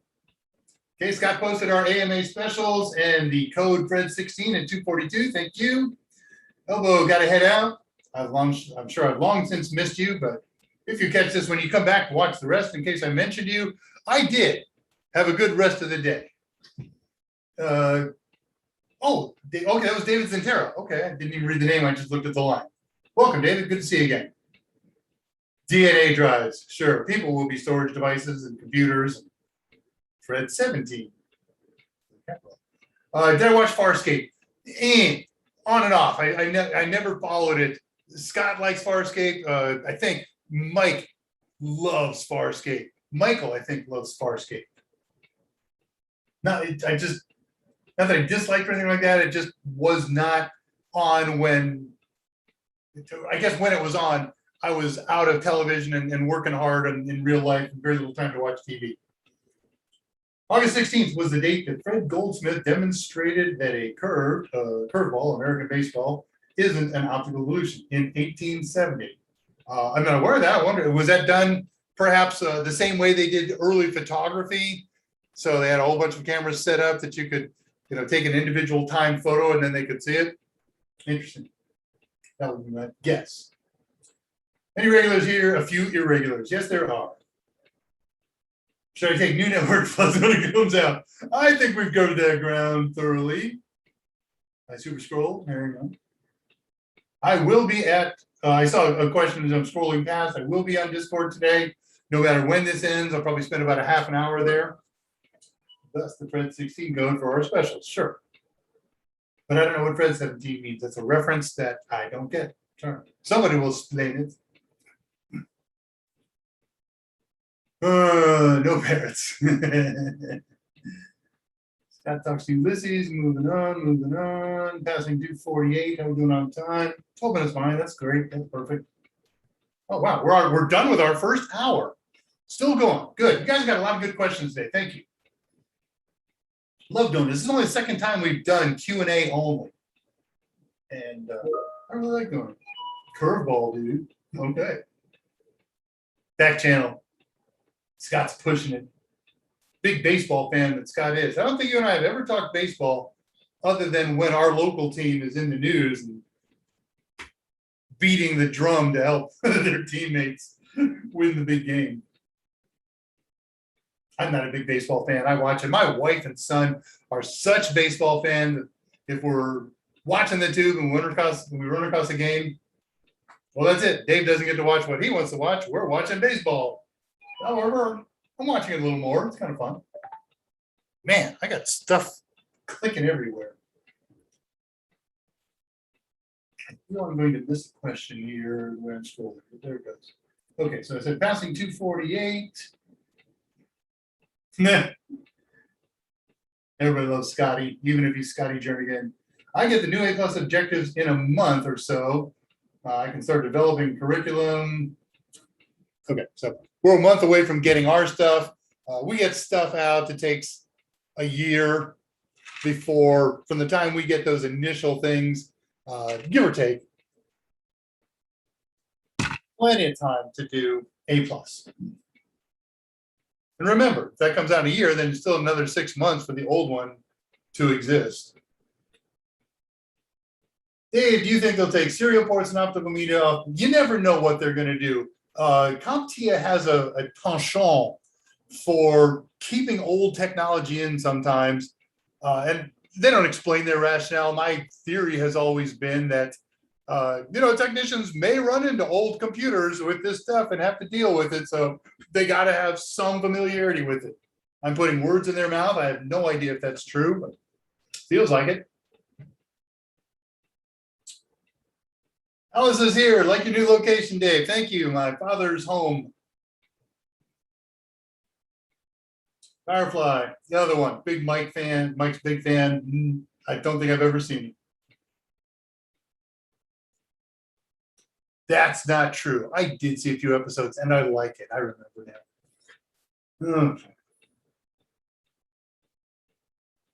Okay, Scott posted our AMA specials and the code Fred16 at 242. Thank you. Elbow, got to head out. I'm sure I've long since missed you, but if you catch this when you come back to watch the rest, in case I mentioned you, I did. Have a good rest of the day. Okay, that was David Zentera. Okay, I didn't even read the name. I just looked at the line. Welcome, David. Good to see you again. DNA drives. Sure, people will be storage devices and computers. Fred 17. Did I watch Farscape? On and off. I never followed it. Scott likes Farscape. I think Mike loves Farscape. Michael, I think, loves Farscape. Not that I disliked or anything like that. It just was not on when. I guess when it was on, I was out of television and working hard and in real life, and very little time to watch TV. August 16th was the date that Fred Goldsmith demonstrated that a curveball, American baseball, isn't an optical illusion in 1870. I'm not aware of that. I wonder, was that done perhaps the same way they did early photography? So they had a whole bunch of cameras set up that you could, take an individual time photo and then they could see it. Interesting. That would be my guess. Any regulars here? A few irregulars. Yes, there are. Should I take new network plus when it comes out? I think we've covered that ground thoroughly. I super scroll. There you go. I will be at, I saw a question as I'm scrolling past. I will be on Discord today. No matter when this ends, I'll probably spend about a half an hour there. That's the Fred 16 code for our specials. Sure. But I don't know what Fred 17 means. That's a reference that I don't get. Sure. Somebody will explain it. No parrots. Scott talks to Ulysses, moving on, passing 248. How we doing on time? 12 minutes behind. That's great. That's perfect. Oh, wow. We're done with our first hour. Still going. Good. You guys got a lot of good questions today. Thank you. Love doing this. This is only the second time we've done Q&A only. And I really like doing it. Curveball, dude. Okay. Back channel. Scott's pushing it. Big baseball fan that Scott is. I don't think you and I have ever talked baseball other than when our local team is in the news and beating the drum to help their teammates win the big game. I'm not a big baseball fan. I watch it. My wife and son are such baseball fans that if we're watching the tube and we run across a game, well, that's it. Dave doesn't get to watch what he wants to watch. We're watching baseball. However, I'm watching it a little more. It's kind of fun. Man, I got stuff clicking everywhere. I feel I'm going to miss a question here when I'm scrolling. There it goes. Okay, so I said passing 248. Everybody loves Scotty, even if he's Scotty Jernigan. I get the new A+ objectives in a month or so. I can start developing curriculum. Okay, so we're a month away from getting our stuff. We get stuff out that takes a year before, from the time we get those initial things, give or take. Plenty of time to do A+. And remember, if that comes out in a year, then it's still another 6 months for the old one to exist. Dave, do you think they'll take serial ports and optical media off? You never know what they're going to do. CompTIA has a penchant for keeping old technology in sometimes, and they don't explain their rationale. My theory has always been that technicians may run into old computers with this stuff and have to deal with it, so they got to have some familiarity with it. I'm putting words in their mouth. I have no idea if that's true, but feels like it. Alice is here. Like your new location, Dave. Thank you. My father's home. Firefly, the other one. Big Mike fan. Mike's big fan. I don't think I've ever seen it. That's not true. I did see a few episodes and I like it. I remember now. Okay.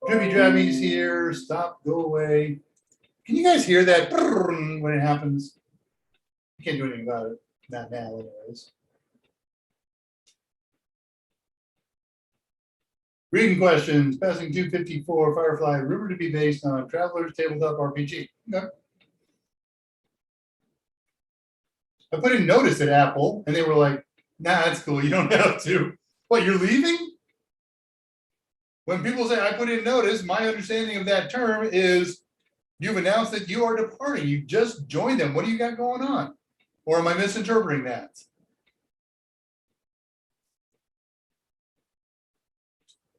Drippy Drabby's here. Stop, go away. Can you guys hear that when it happens? You can't do anything about it. Not now, anyways. Reading questions. Passing 254. Firefly. Rumor to be based on Traveler's Tabletop RPG. Okay. I put in notice at Apple, and they were like, nah, that's cool. You don't have to. What, you're leaving? When people say I put in notice, my understanding of that term is you've announced that you are departing. You just joined them. What do you got going on? Or am I misinterpreting that?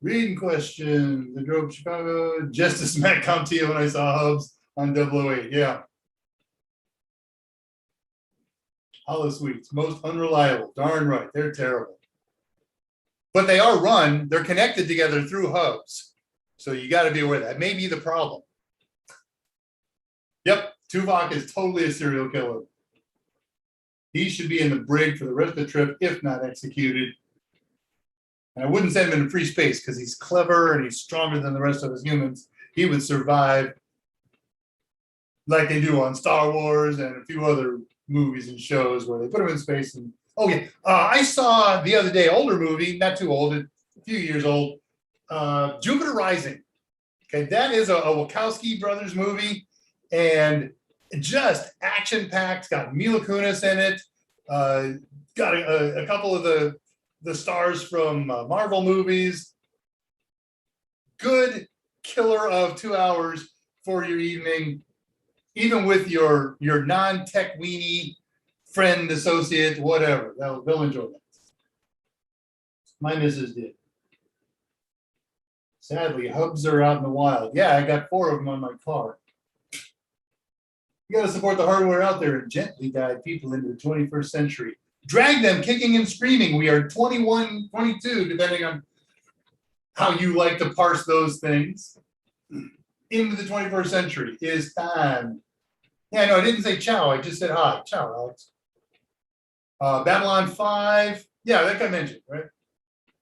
Reading questions. I drove to Chicago just to smack CompTIA when I saw Hubs on 008. Yeah. Hollow Suites, most unreliable. Darn right. They're terrible. But they are run. They're connected together through hubs. So you got to be aware of that. May be the problem. Yep. Tuvok is totally a serial killer. He should be in the brig for the rest of the trip, if not executed. And I wouldn't send him into free space because he's clever and he's stronger than the rest of us humans. He would survive like they do on Star Wars and a few other movies and shows where they put him in space. And oh yeah, I saw the other day, older movie, not too old, a few years old, Jupiter Rising. Okay, that is a Wachowski brothers movie, and just action-packed. Got Mila Kunis in it. Uh, got a couple of the stars from Marvel movies. Good killer of 2 hours for your evening, even with your non-tech weenie friend, associate, whatever. They'll enjoy that. My missus did. Sadly, hubs are out in the wild. Yeah, I got 4 of them on my car. You got to support the hardware out there and gently guide people into the 21st century. Drag them kicking and screaming. We are 21, 22, depending on how you like to parse those things. Into the 21st century is time. Yeah, no, I didn't say ciao. I just said hi. Ciao, Alex. Babylon 5. Yeah, that got mentioned, right?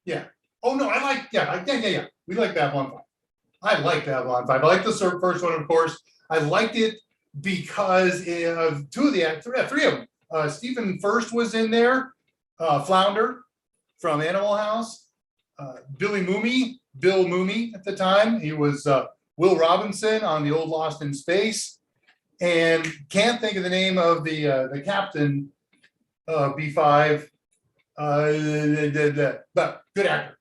Yeah. Oh, no, I like, yeah. We like Babylon 5. I like Babylon 5. I like the first one, of course. I liked it because of 2 of the 3 of them. Stephen First was in there, Flounder from Animal House. Bill Mooney at the time. He was Will Robinson on the old Lost in Space. And can't think of the name of the captain B5. But good actor.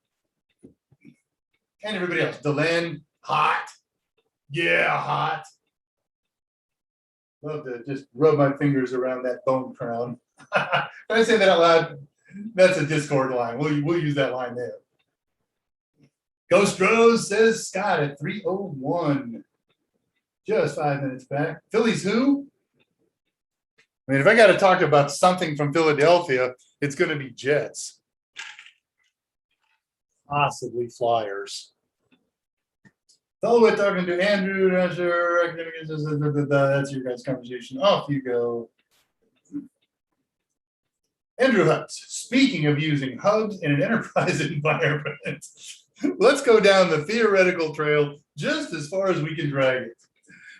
And everybody else. Delenn, hot. Yeah, hot. Love to just rub my fingers around that bone crown. Can I say that out loud? That's a Discord line. We'll use that line there. Ghost Rose says Scott at 3:01. Just 5 minutes back. Phillies who? I mean, if I got to talk about something from Philadelphia, it's going to be Jets. Possibly Flyers. Fellow talking to Andrew. Not sure. That's your guys' conversation. Off you go. Andrew Hubs. Speaking of using hubs in an enterprise environment, let's go down the theoretical trail just as far as we can drag it.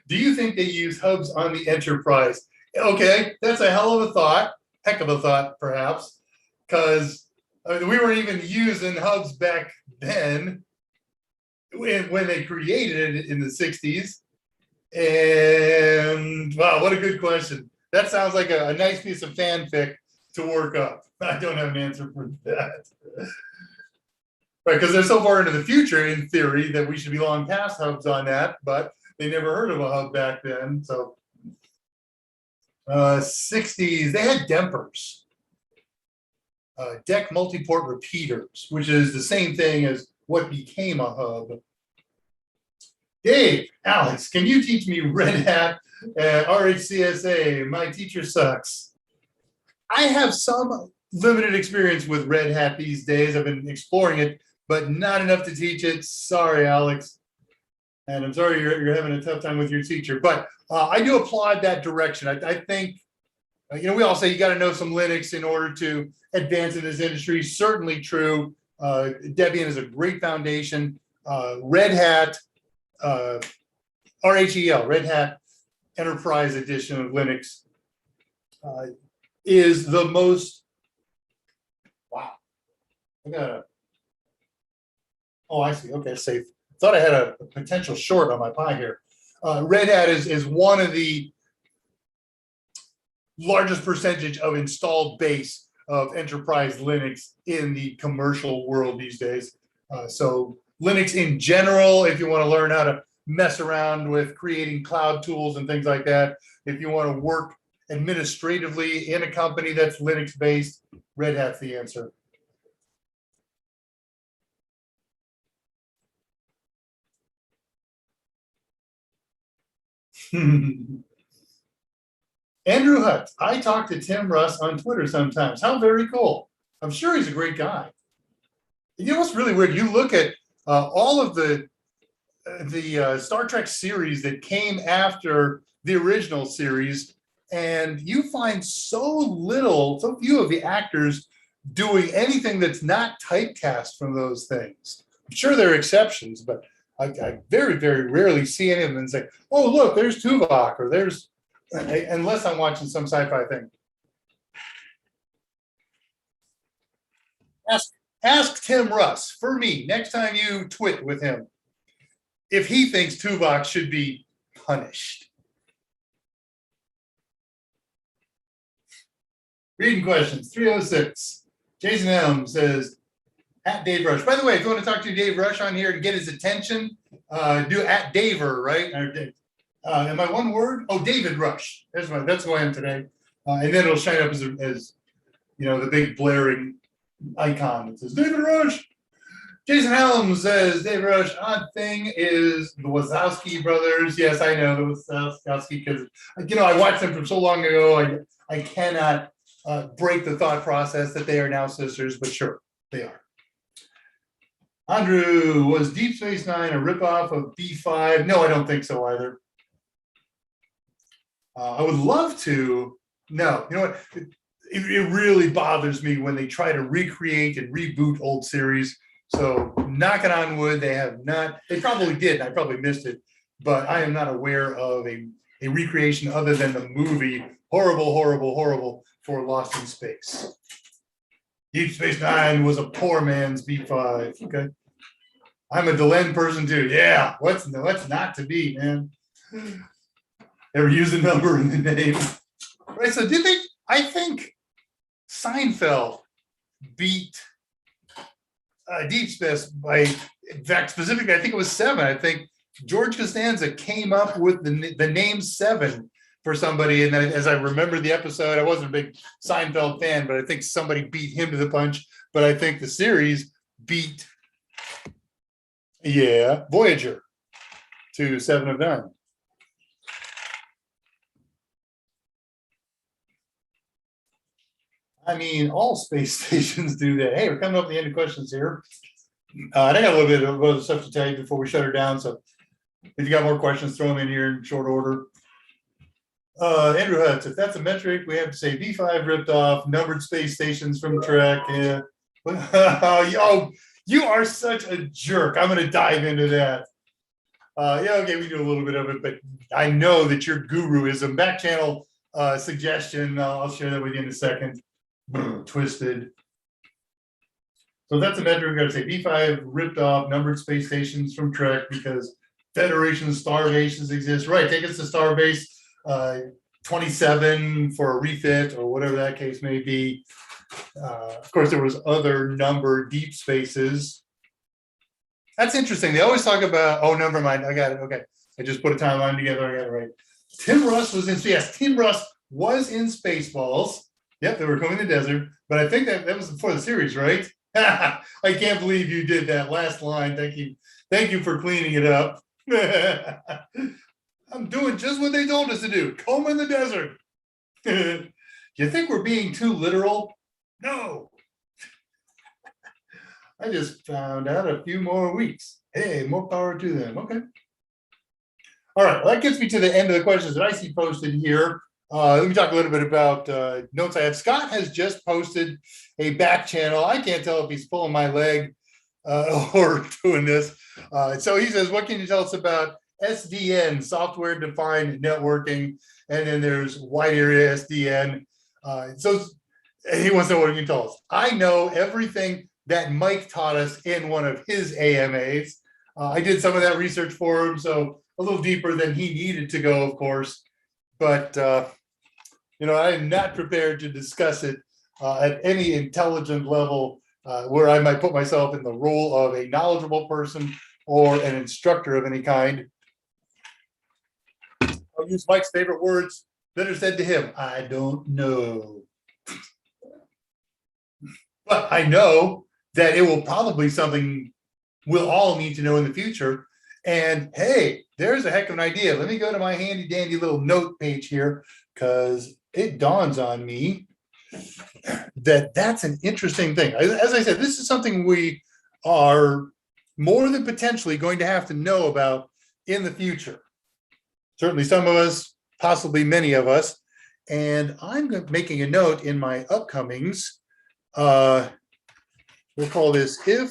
Do you think they use hubs on the Enterprise? Okay, that's a hell of a thought. Heck of a thought, perhaps, because we weren't even using hubs back then when they created it in the 60s. And wow, what a good question. That sounds like a nice piece of fanfic to work up. I don't have an answer for that. Right, because they're so far into the future, in theory, that we should be long past hubs on that, but they never heard of a hub back then. So 60s, they had DEMPers, deck multi-port repeaters, which is the same thing as what became a hub. Dave, Alex, can you teach me Red Hat RHCSA? My teacher sucks. I have some limited experience with Red Hat these days. I've been exploring it, but not enough to teach it. Sorry, Alex. And I'm sorry you're having a tough time with your teacher, but I do applaud that direction. I think, we all say you got to know some Linux in order to advance in this industry. Certainly true. Debian is a great foundation. Red Hat, RHEL, Red Hat Enterprise Edition of Linux is the most, wow. I see. Okay, safe. Thought I had a potential short on my pie here. Red Hat is one of the largest percentage of installed base of enterprise Linux in the commercial world these days. So Linux in general, if you want to learn how to mess around with creating cloud tools and things like that, if you want to work administratively in a company that's Linux based, Red Hat's the answer. Andrew Hutt, I talk to Tim Russ on Twitter sometimes. How very cool. I'm sure he's a great guy. You know what's really weird? You look at all of the Star Trek series that came after the original series, and you find so few of the actors doing anything that's not typecast from those things. I'm sure there are exceptions, but I very, very rarely see any of them and say, oh, look, there's Tuvok, or there's, unless I'm watching some sci-fi thing. Ask Tim Russ, for me, next time you twit with him, if he thinks Tuvok should be punished. Reading questions, 306. Jason M says, at Dave Rush. By the way, if you want to talk to Dave Rush on here and get his attention, do at Daver, right? Am I one word? Oh, David Rush. That's who I am today. And then it'll shine up as you know, the big blaring icon that says David Rush. Jason Helms says, David Rush, odd thing is the Wazowski brothers. Yes, I know the Wazowski because, you know, I watched them from so long ago. I cannot break the thought process that they are now sisters, but sure, they are. Andrew, was Deep Space Nine a ripoff of B5? No, I don't think so either. I would love to. No, you know what? It really bothers me when they try to recreate and reboot old series. So knocking on wood, they have not. They probably did. I probably missed it, but I am not aware of a recreation other than the movie. Horrible, horrible, horrible for Lost in Space. Deep Space Nine was a poor man's B5. Okay. I'm a Delenn person too. Yeah. What's not to be, man? Ever use a number in the name? Right. So did they? I think Seinfeld beat Deep Space by, in fact, specifically, I think it was 7. I think George Costanza came up with the name 7 for somebody. And then, as I remember the episode, I wasn't a big Seinfeld fan, but I think somebody beat him to the punch. But I think the series beat, Voyager to 7 of 9. I mean, all space stations do that. Hey, we're coming up to the end of questions here. I got a little bit of other stuff to tell you before we shut her down. So if you got more questions, throw them in here in short order. Andrew Hutz, if that's a metric, we have to say B5 ripped off numbered space stations from Trek. Yeah. Oh, you are such a jerk. I'm going to dive into that. Okay, we do a little bit of it, but I know that your guruism, back channel suggestion, I'll share that with you in a second. Twisted. So that's a metric. We've got to say B5 ripped off numbered space stations from Trek because Federation starbases exist. Right, take us to Starbase 27 for a refit or whatever that case may be. Of course, there was other numbered deep spaces. That's interesting. They always talk about, oh, never mind. I got it. Okay. I just put a timeline together. I got it right. Tim Russ was in, yes, Tim Russ was in Spaceballs. Yep, they were coming in the desert, but I think that was before the series, right? I can't believe you did that last line. Thank you for cleaning it up. I'm doing just what they told us to do. Comb in the desert. You think we're being too literal? No. I just found out a few more weeks. Hey, more power to them. Okay. All right, well, that gets me to the end of the questions that I see posted here. Let me talk a little bit about notes I have. Scott has just posted a back channel. I can't tell if he's pulling my leg or doing this. So he says, what can you tell us about SDN, software defined networking? And then there's wide area SDN. So he wants to know what you can tell us. I know everything that Mike taught us in one of his AMAs. I did some of that research for him, so a little deeper than he needed to go, of course. But I am not prepared to discuss it at any intelligent level where I might put myself in the role of a knowledgeable person or an instructor of any kind. I'll use Mike's favorite words that are said to him. I don't know. But I know that it will probably something we'll all need to know in the future. And hey, there's a heck of an idea. Let me go to my handy dandy little note page here because it dawns on me that that's an interesting thing. As I said, this is something we are more than potentially going to have to know about in the future. Certainly some of us, possibly many of us. And I'm making a note in my upcomings. We'll call this if,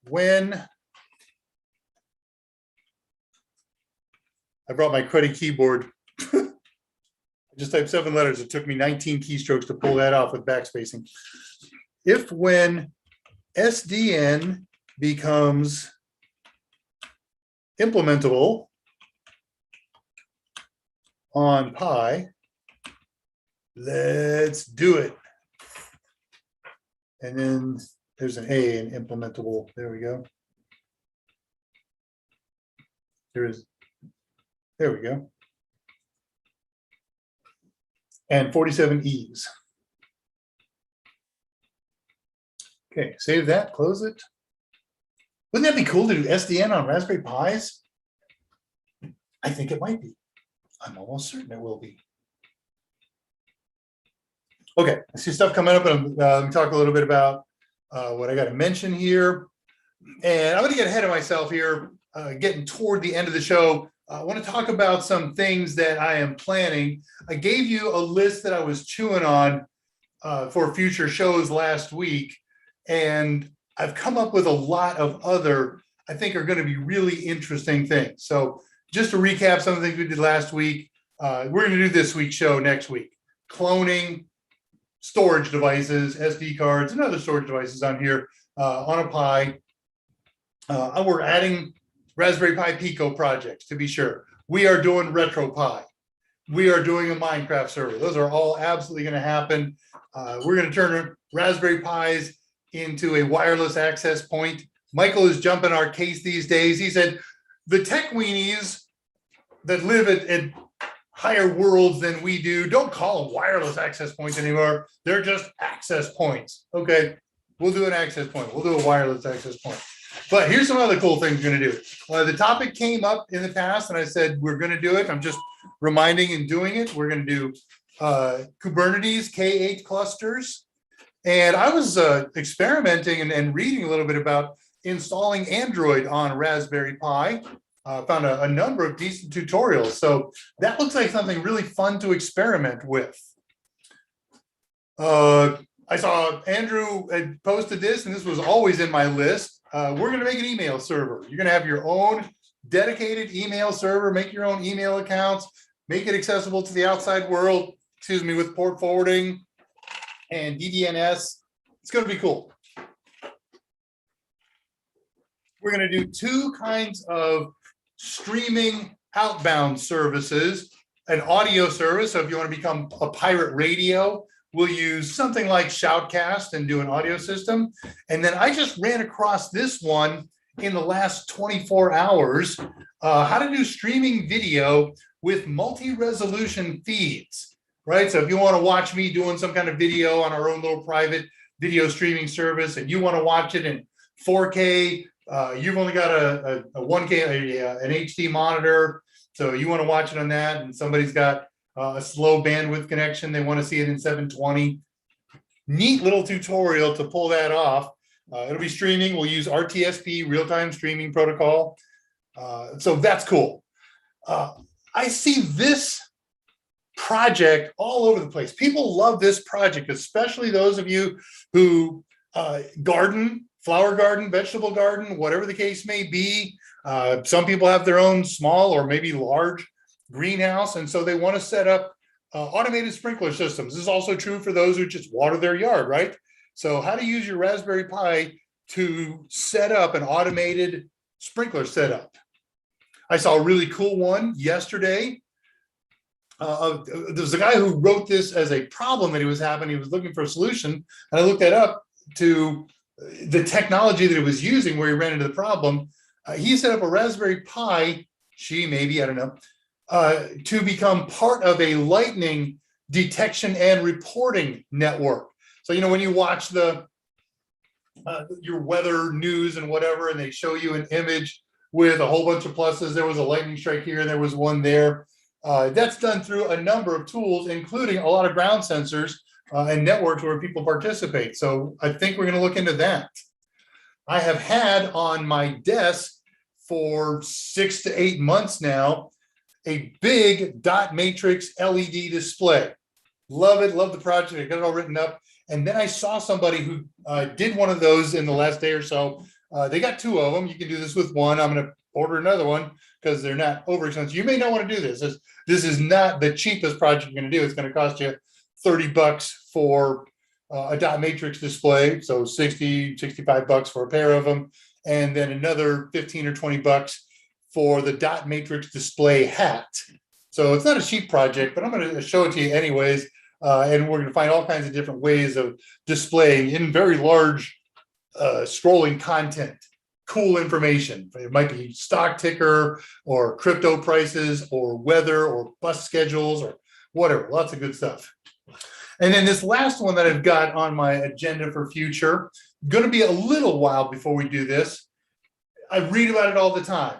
when. I brought my credit keyboard. I just typed 7 letters. It took me 19 keystrokes to pull that off with backspacing. If, when SDN becomes implementable on Pi, Let's do it. And then there's an A in implementable. There we go. There we go. And 47 E's. Okay, save that, close it. Wouldn't that be cool to do SDN on Raspberry Pis? I think it might be. I'm almost certain it will be. Okay, I see stuff coming up, and I'm going to talk a little bit about what I got to mention here. And I'm going to get ahead of myself here, getting toward the end of the show. I want to talk about some things that I am planning. I gave you a list that I was chewing on for future shows last week, and I've come up with a lot of other, I think, are going to be really interesting things. So just to recap some of the things we did last week, we're going to do this week's show next week. Cloning, storage devices, SD cards, and other storage devices on here on a Pi. We're adding Raspberry Pi Pico projects, to be sure. We are doing RetroPie. We are doing a Minecraft server. Those are all absolutely going to happen. We're going to turn Raspberry Pis into a wireless access point. Michael is jumping our case these days. He said, the tech weenies that live at higher worlds than we do don't call them wireless access points anymore. They're just access points. Okay, we'll do an access point. We'll do a wireless access point. But here's some other cool things we're going to do. The topic came up in the past, and I said we're going to do it. I'm just reminding and doing it. We're going to do Kubernetes K8 clusters. And I was experimenting and reading a little bit about installing Android on Raspberry Pi. Found a number of decent tutorials. So that looks like something really fun to experiment with. I saw Andrew had posted this, and this was always in my list. We're going to make an email server. You're going to have your own dedicated email server, make your own email accounts, make it accessible to the outside world, with port forwarding and DDNS. It's going to be cool. We're going to do two kinds of streaming outbound services, an audio service. So if you want to become a pirate radio, we'll use something like Shoutcast and do an audio system. And then I just ran across this one in the last 24 hours, how to do streaming video with multi-resolution feeds, right? So if you want to watch me doing some kind of video on our own little private video streaming service, and you want to watch it in 4K, you've only got a 1K, an HD monitor, so you want to watch it on that, and somebody's got a slow bandwidth connection, they want to see it in 720. Neat little tutorial to pull that off. It'll be streaming. We'll use RTSP, real-time streaming protocol. So that's cool. I see this project all over the place. People love this project, especially those of you who garden, flower garden, vegetable garden, whatever the case may be. Some people have their own small or maybe large greenhouse, and so they want to set up automated sprinkler systems. This is also true for those who just water their yard, right? So how to use your Raspberry Pi to set up an automated sprinkler setup. I saw a really cool one yesterday. There was a guy who wrote this as a problem that he was having. He was looking for a solution, and I looked that up to the technology that he was using where he ran into the problem. He set up a Raspberry Pi, I don't know, to become part of a lightning detection and reporting network. So, when you watch your weather news and whatever, and they show you an image with a whole bunch of pluses, there was a lightning strike here and there was one there. That's done through a number of tools, including a lot of ground sensors and networks where people participate. So I think we're going to look into that. I have had on my desk for 6 to 8 months now a big dot matrix LED display. Love it, love the project. I got it all written up. And then I saw somebody who did one of those in the last day or so. They got 2 of them. You can do this with one. I'm going to order another one because they're not over expensive. You may not want to do this. This is not the cheapest project you're going to do. It's going to cost you $30 for a dot matrix display. So 60, $65 for a pair of them. And then another 15 or $20 for the dot matrix display hat. So it's not a cheap project, but I'm going to show it to you anyways. And we're going to find all kinds of different ways of displaying in very large scrolling content, cool information. It might be stock ticker or crypto prices or weather or bus schedules or whatever, lots of good stuff. And then this last one that I've got on my agenda for future, going to be a little while before we do this. I read about it all the time.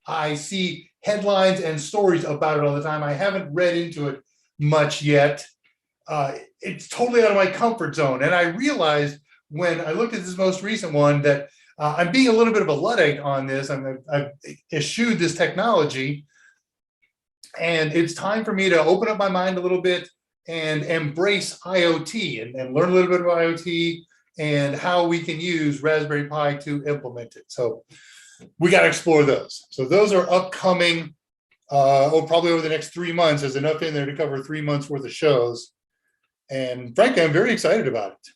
I see headlines and stories about it all the time. I haven't read into it much yet. It's totally out of my comfort zone. And I realized when I looked at this most recent one that I'm being a little bit of a Luddite on this. I've eschewed this technology. And it's time for me to open up my mind a little bit and embrace IoT and learn a little bit about IoT and how we can use Raspberry Pi to implement it. So we got to explore those. So those are upcoming, probably over the next 3 months. There's enough in there to cover 3 months worth of shows. And frankly, I'm very excited about it.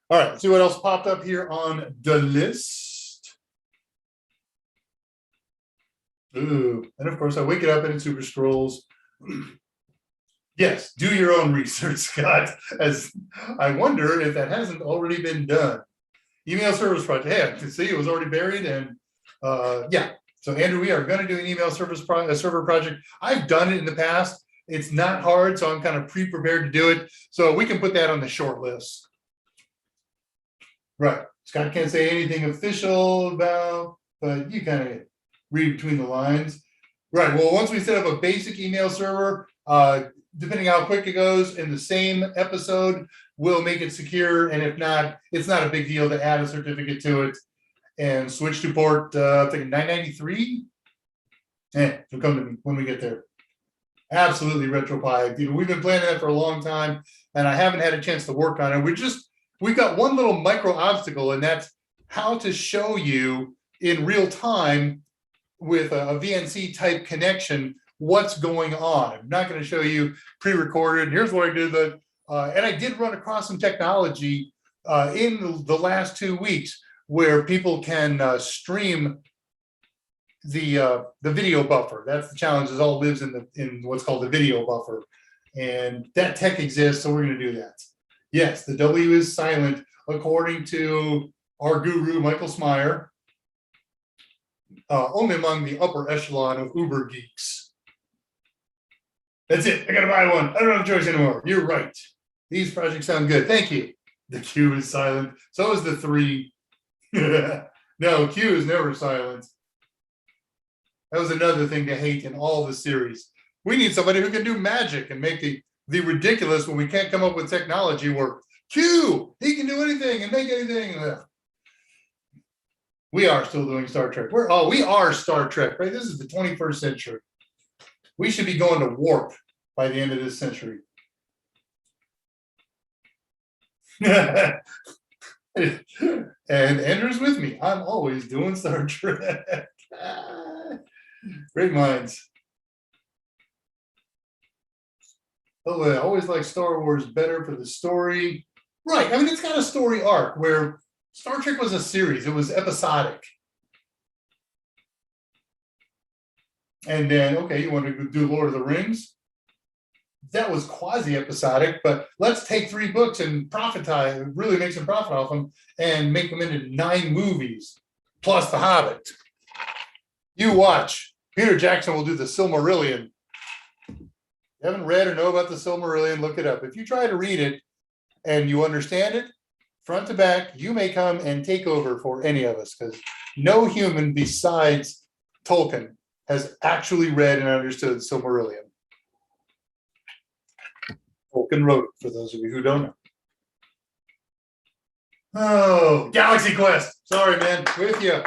All right, let's see what else popped up here on the list. Ooh, and of course, I wake it up and it super scrolls. Yes, do your own research, Scott, as I wonder if that hasn't already been done. Email service project. Hey, I can see it was already buried. And yeah, so Andrew, we are going to do an email server project. I've done it in the past. It's not hard, so I'm kind of pre-prepared to do it. So we can put that on the short list. Right. Scott can't say anything official about, but you kind of read between the lines. Right. Well, once we set up a basic email server, depending how quick it goes in the same episode, we'll make it secure. And if not, it's not a big deal to add a certificate to it and switch to port, I think 993. It'll come to me when we get there. Absolutely, RetroPie. We've been planning that for a long time, and I haven't had a chance to work on it. We've got one little micro obstacle, and that's how to show you in real time with a VNC type connection what's going on. I'm not going to show you pre-recorded. Here's what I did. And I did run across some technology in the last 2 weeks where people can stream the video buffer. That's the challenge. It all lives in what's called the video buffer, and that tech exists. So we're going to do that. Yes, the W is silent according to our guru Michael Smyer. Only among the upper echelon of Uber geeks. That's it. I got to buy one. I don't have a choice anymore. You're right. These projects sound good. Thank you. The Q is silent. So is the 3. No, Q is never silent. That was another thing to hate in all the series. We need somebody who can do magic and make the ridiculous when we can't come up with technology work. Q, he can do anything and make anything. We are still doing Star Trek. We are Star Trek, right? This is the 21st century. We should be going to warp by the end of this century. And Andrew's with me. I'm always doing Star Trek. Great minds. Oh, I always like Star Wars better for the story. Right. I mean, it's got a story arc where Star Trek was a series. It was episodic. And then, okay, you want to do Lord of the Rings? That was quasi-episodic, but let's take 3 books and really make some profit off them and make them into 9 movies, plus The Hobbit. You watch. Peter Jackson will do the Silmarillion. You haven't read or know about the Silmarillion, look it up. If you try to read it and you understand it, front to back, you may come and take over for any of us, because no human besides Tolkien has actually read and understood Silmarillion. Tolkien wrote it, for those of you who don't know. Oh, Galaxy Quest. Sorry, man, with you.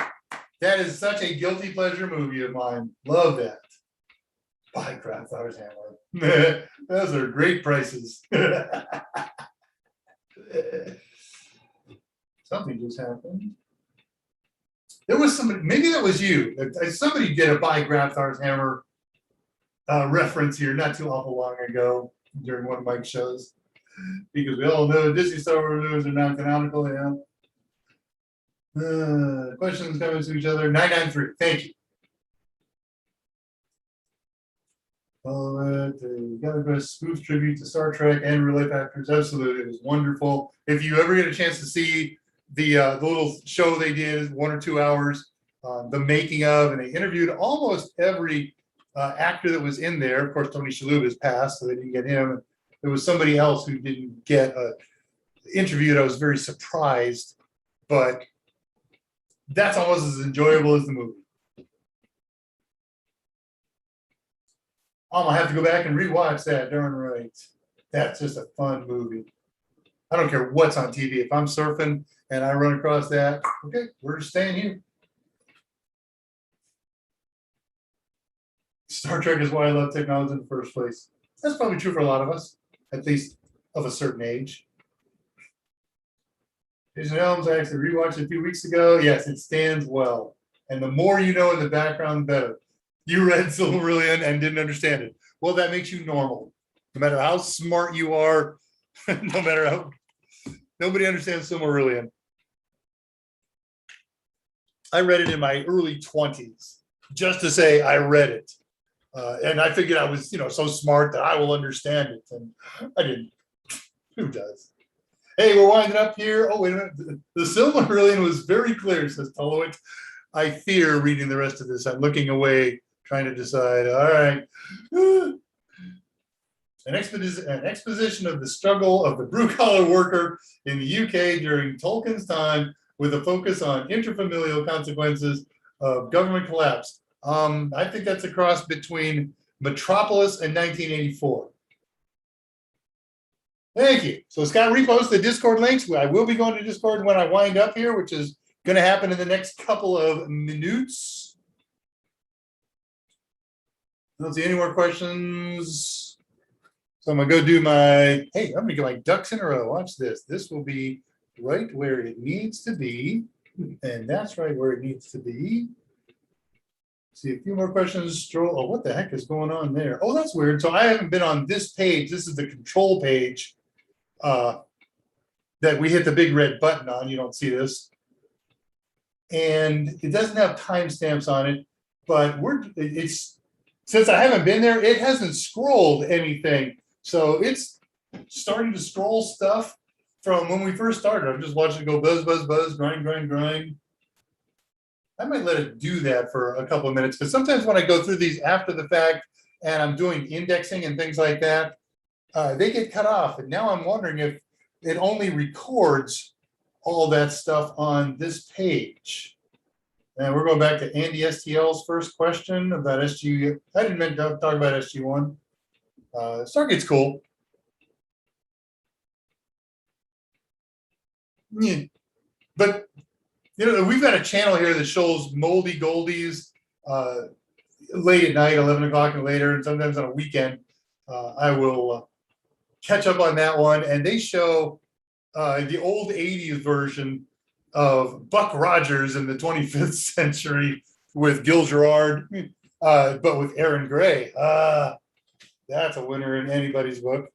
That is such a guilty pleasure movie of mine. Love that. Buy Grandfather's Hammer. Those are great prices. Something just happened. There was somebody, maybe that was you. Somebody did a Buy Grandfather's Hammer reference here not too awful long ago during one of Mike's shows. Because we all know Disney Star Wars movies are non-canonical. Yeah. Questions coming to each other. 993. Thank you. Got a bit smooth tribute to Star Trek and real life actors. Absolutely, it was wonderful. If you ever get a chance to see the little show they did, 1 or 2 hours, the making of, and they interviewed almost every actor that was in there. Of course, Tony Shalhoub has passed, so they didn't get him. There was somebody else who didn't get interviewed. I was very surprised, but that's almost as enjoyable as the movie. I'm gonna have to go back and rewatch that. Darn right. That's just a fun movie. I don't care what's on TV. If I'm surfing and I run across that, okay, we're just staying here. Star Trek is why I love technology in the first place. That's probably true for a lot of us, at least of a certain age. Jason Helms, I actually rewatched it a few weeks ago. Yes, it stands well. And the more you know in the background, the better. You read Silmarillion and didn't understand it. Well, that makes you normal. No matter how smart you are, no matter how, nobody understands Silmarillion. I read it in my early 20s just to say I read it. And I figured I was, so smart that I will understand it. And I didn't. Who does? Hey, we're winding up here. Oh, wait a minute. The Silmarillion was very clear, says Tulowit. I fear reading the rest of this. I'm looking away, trying to decide. All right. An exposition of the struggle of the blue-collar worker in the UK during Tolkien's time with a focus on interfamilial consequences of government collapse. I think that's a cross between Metropolis and 1984. Thank you. So Scott reposts the Discord links. I will be going to Discord when I wind up here, which is going to happen in the next couple of minutes. I don't see any more questions. So I'm going to go do I'm going to get my ducks in a row. Watch this. This will be right where it needs to be. And that's right where it needs to be. See a few more questions. Oh, what the heck is going on there? Oh, that's weird. So I haven't been on this page. This is the control page that we hit the big red button on. You don't see this. And it doesn't have timestamps on it, but since I haven't been there, it hasn't scrolled anything. So it's starting to scroll stuff from when we first started. I'm just watching it go buzz, buzz, buzz, grind, grind, grind. I might let it do that for a couple of minutes, because sometimes when I go through these after the fact and I'm doing indexing and things like that, they get cut off. And now I'm wondering if it only records all that stuff on this page. And we're going back to Andy STL's first question about SG. I didn't mean to talk about SG1. Stargate's cool. Yeah. But we've got a channel here that shows moldy goldies late at night, 11 o'clock and later, and sometimes on a weekend. I will catch up on that one. And they show the old 80s version of Buck Rogers in the 25th century with Gil Gerard, but with Aaron Gray. That's a winner in anybody's book.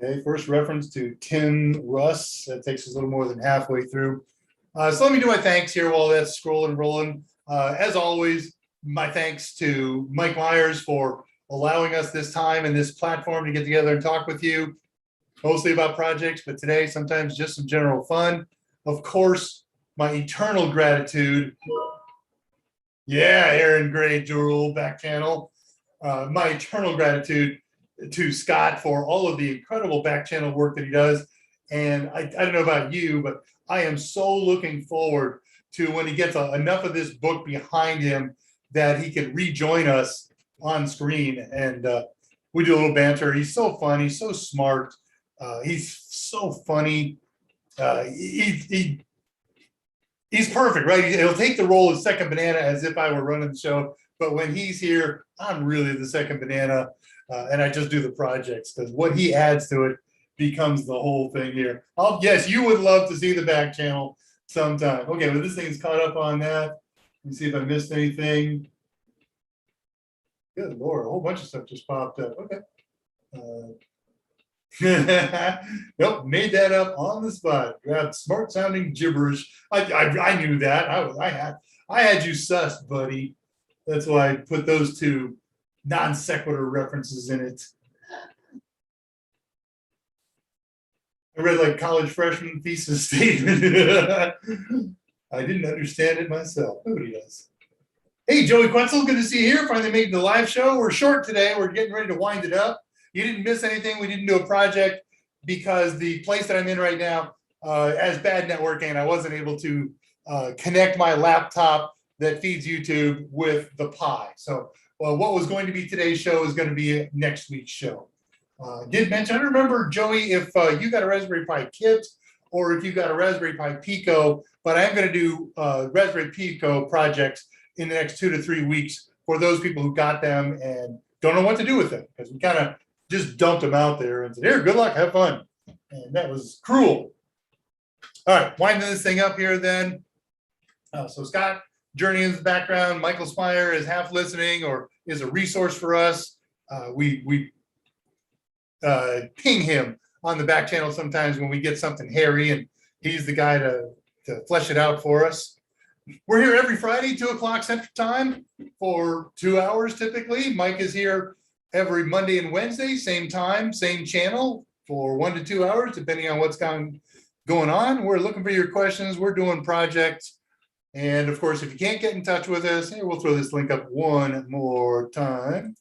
Okay, first reference to Tim Russ. That takes us a little more than halfway through. So let me do my thanks here while that's scrolling and rolling. As always, my thanks to Mike Myers for allowing us this time and this platform to get together and talk with you, mostly about projects, but today sometimes just some general fun. Of course, my eternal gratitude. Yeah, Aaron Gray, Jewel, back channel. My eternal gratitude to Scott for all of the incredible back channel work that he does. And I don't know about you, but I am so looking forward to when he gets enough of this book behind him that he can rejoin us on screen. And we do a little banter. He's so fun. He's so smart. He's so funny. He's perfect, right? He'll take the role of second banana as if I were running the show. But when he's here, I'm really the second banana. And I just do the projects, because what he adds to it becomes the whole thing here. Yes, you would love to see the back channel sometime. Okay, well, this thing's caught up on that. Let me see if I missed anything. Good Lord, a whole bunch of stuff just popped up. Okay. Nope, made that up on the spot. Grabbed smart sounding gibberish. I knew that. I had you sussed, buddy. That's why I put those two non sequitur references in it. I read like college freshman thesis statement. I didn't understand it myself. Nobody does. Hey, Joey Quetzel, good to see you here. Finally making the live show. We're short today. We're getting ready to wind it up. You didn't miss anything. We didn't do a project because the place that I'm in right now has bad networking. I wasn't able to connect my laptop that feeds YouTube with the Pi. So what was going to be today's show is going to be next week's show. Did mention, I don't remember, Joey, if you got a Raspberry Pi Kit or if you got a Raspberry Pi Pico, but I am going to do Raspberry Pico projects in the next 2 to 3 weeks for those people who got them and don't know what to do with them, because we kind of just dumped them out there and said, here, good luck, have fun. And that was cruel. All right, winding this thing up here then. So Scott journeying in the background, Michael Spire is half listening or is a resource for us. We ping him on the back channel sometimes when we get something hairy, and he's the guy to flesh it out for us. We're here every Friday, 2 o'clock Central Time for 2 hours typically. Mike is here every Monday and Wednesday, same time, same channel for 1 to 2 hours, depending on what's going on. We're looking for your questions. We're doing projects. And of course, if you can't get in touch with us, here, we'll throw this link up one more time.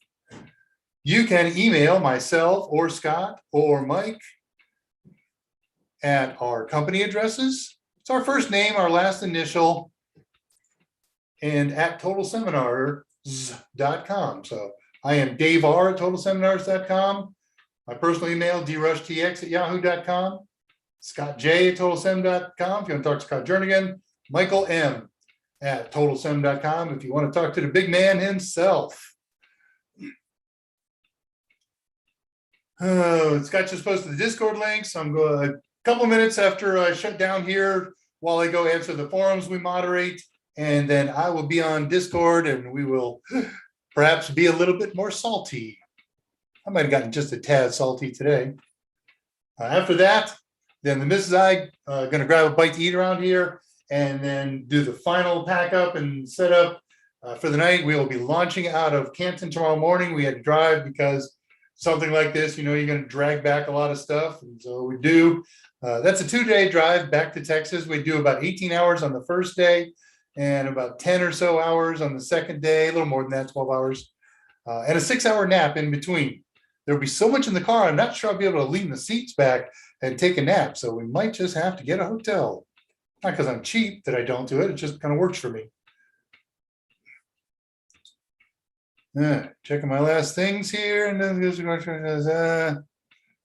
You can email myself or Scott or Mike at our company addresses. It's our first name, our last initial, and at totalseminars.com. So I am Dave R. at totalseminars.com. My personal email, drushtx at yahoo.com. Scott J. at totalsem.com. If you want to talk to Scott Jernigan, Michael M. at totalsem.com. If you want to talk to the big man himself. Scott just posted the Discord links. I'm going a couple minutes after I shut down here while I go answer the forums we moderate. And then I will be on Discord and we will perhaps be a little bit more salty. I might have gotten just a tad salty today. After that, then the missus and I are going to grab a bite to eat around here and then do the final pack up and set up for the night. We will be launching out of Canton tomorrow morning. We had to drive because something like this, you know, you're going to drag back a lot of stuff. And so we do. That's a 2-day drive back to Texas. We do about 18 hours on the first day and about 10 or so hours on the second day, a little more than that, 12 hours, and a 6-hour nap in between. There'll be so much in the car, I'm not sure I'll be able to lean the seats back and take a nap. So we might just have to get a hotel. Not because I'm cheap that I don't do it. It just kind of works for me. Checking my last things here. And then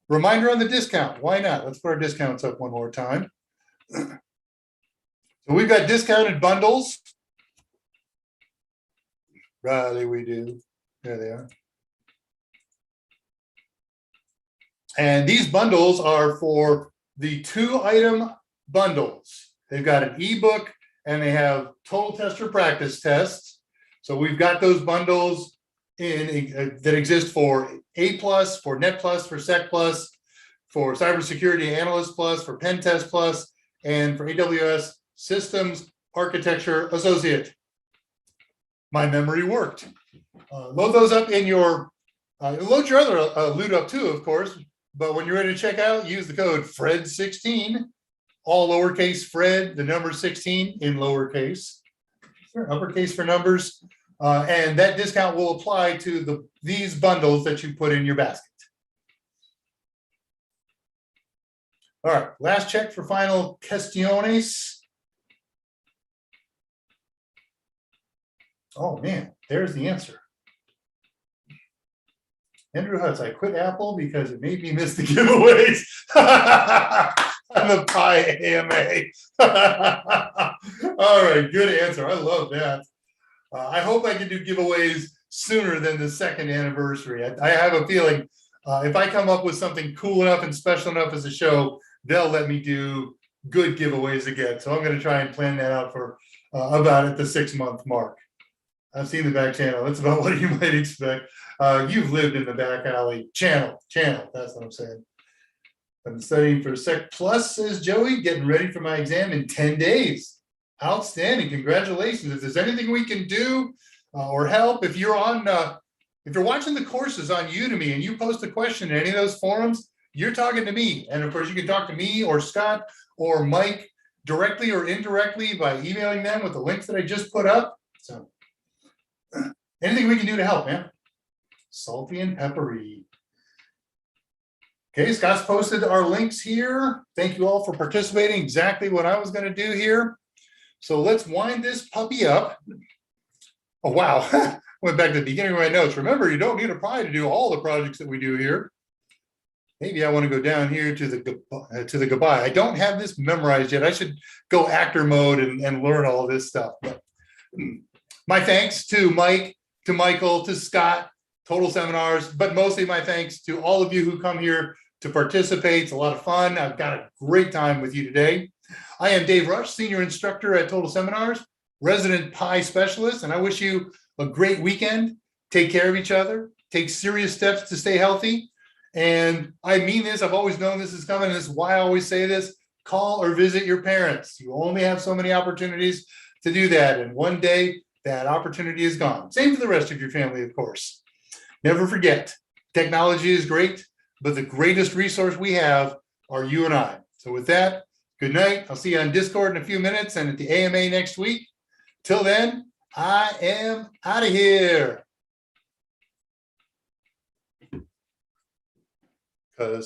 reminder on the discount. Why not? Let's put our discounts up one more time. So we've got discounted bundles. Riley, we do. There they are. And these bundles are for the 2-item bundles. They've got an ebook and they have total tester practice tests. So we've got those bundles in that exist for A+, for Net+, for Sec+, for Cybersecurity Analyst+, for Pen Test+, and for AWS Systems Architecture Associate. My memory worked. Load those up in your, load your other loot up too, of course. But when you're ready to check out, use the code FRED16, all lowercase Fred, the number 16 in lowercase, uppercase for numbers. And that discount will apply to these bundles that you put in your basket. All right, last check for final questiones. Oh man, there's the answer. Andrew Hutz, I quit Apple because it made me miss the giveaways on the Pi AMA. All right, good answer. I love that. I hope I can do giveaways sooner than the 2nd anniversary. I have a feeling if I come up with something cool enough and special enough as a show, they'll let me do good giveaways again. So I'm going to try and plan that out for about at the 6-month mark. I've seen the back channel. That's about what you might expect. You've lived in the back alley. Channel. That's what I'm saying. I'm studying for Sec Plus, says Joey, getting ready for my exam in 10 days. Outstanding. Congratulations. If there's anything we can do or help. If you're watching the courses on Udemy and you post a question in any of those forums, you're talking to me. And of course, you can talk to me or Scott or Mike directly or indirectly by emailing them with the links that I just put up. So anything we can do to help, man. Salty and peppery. Okay, Scott's posted our links here. Thank you all for participating. Exactly what I was going to do here. So let's wind this puppy up. Oh, wow. Went back to the beginning of my notes. Remember, you don't need a pie to do all the projects that we do here. Maybe I want to go down here to the goodbye. I don't have this memorized yet. I should go actor mode and learn all this stuff. But my thanks to Mike, to Michael, to Scott, Total Seminars, but mostly my thanks to all of you who come here to participate. It's a lot of fun. I've got a great time with you today. I am Dave Rush, Senior Instructor at Total Seminars, Resident Pie Specialist, and I wish you a great weekend. Take care of each other. Take serious steps to stay healthy. And I mean this. I've always known this is coming. And this is why I always say this. Call or visit your parents. You only have so many opportunities to do that. And one day that opportunity is gone. Same for the rest of your family, of course. Never forget, technology is great, but the greatest resource we have are you and I. So with that, good night. I'll see you on Discord in a few minutes and at the AMA next week. Till then, I am out of here. Because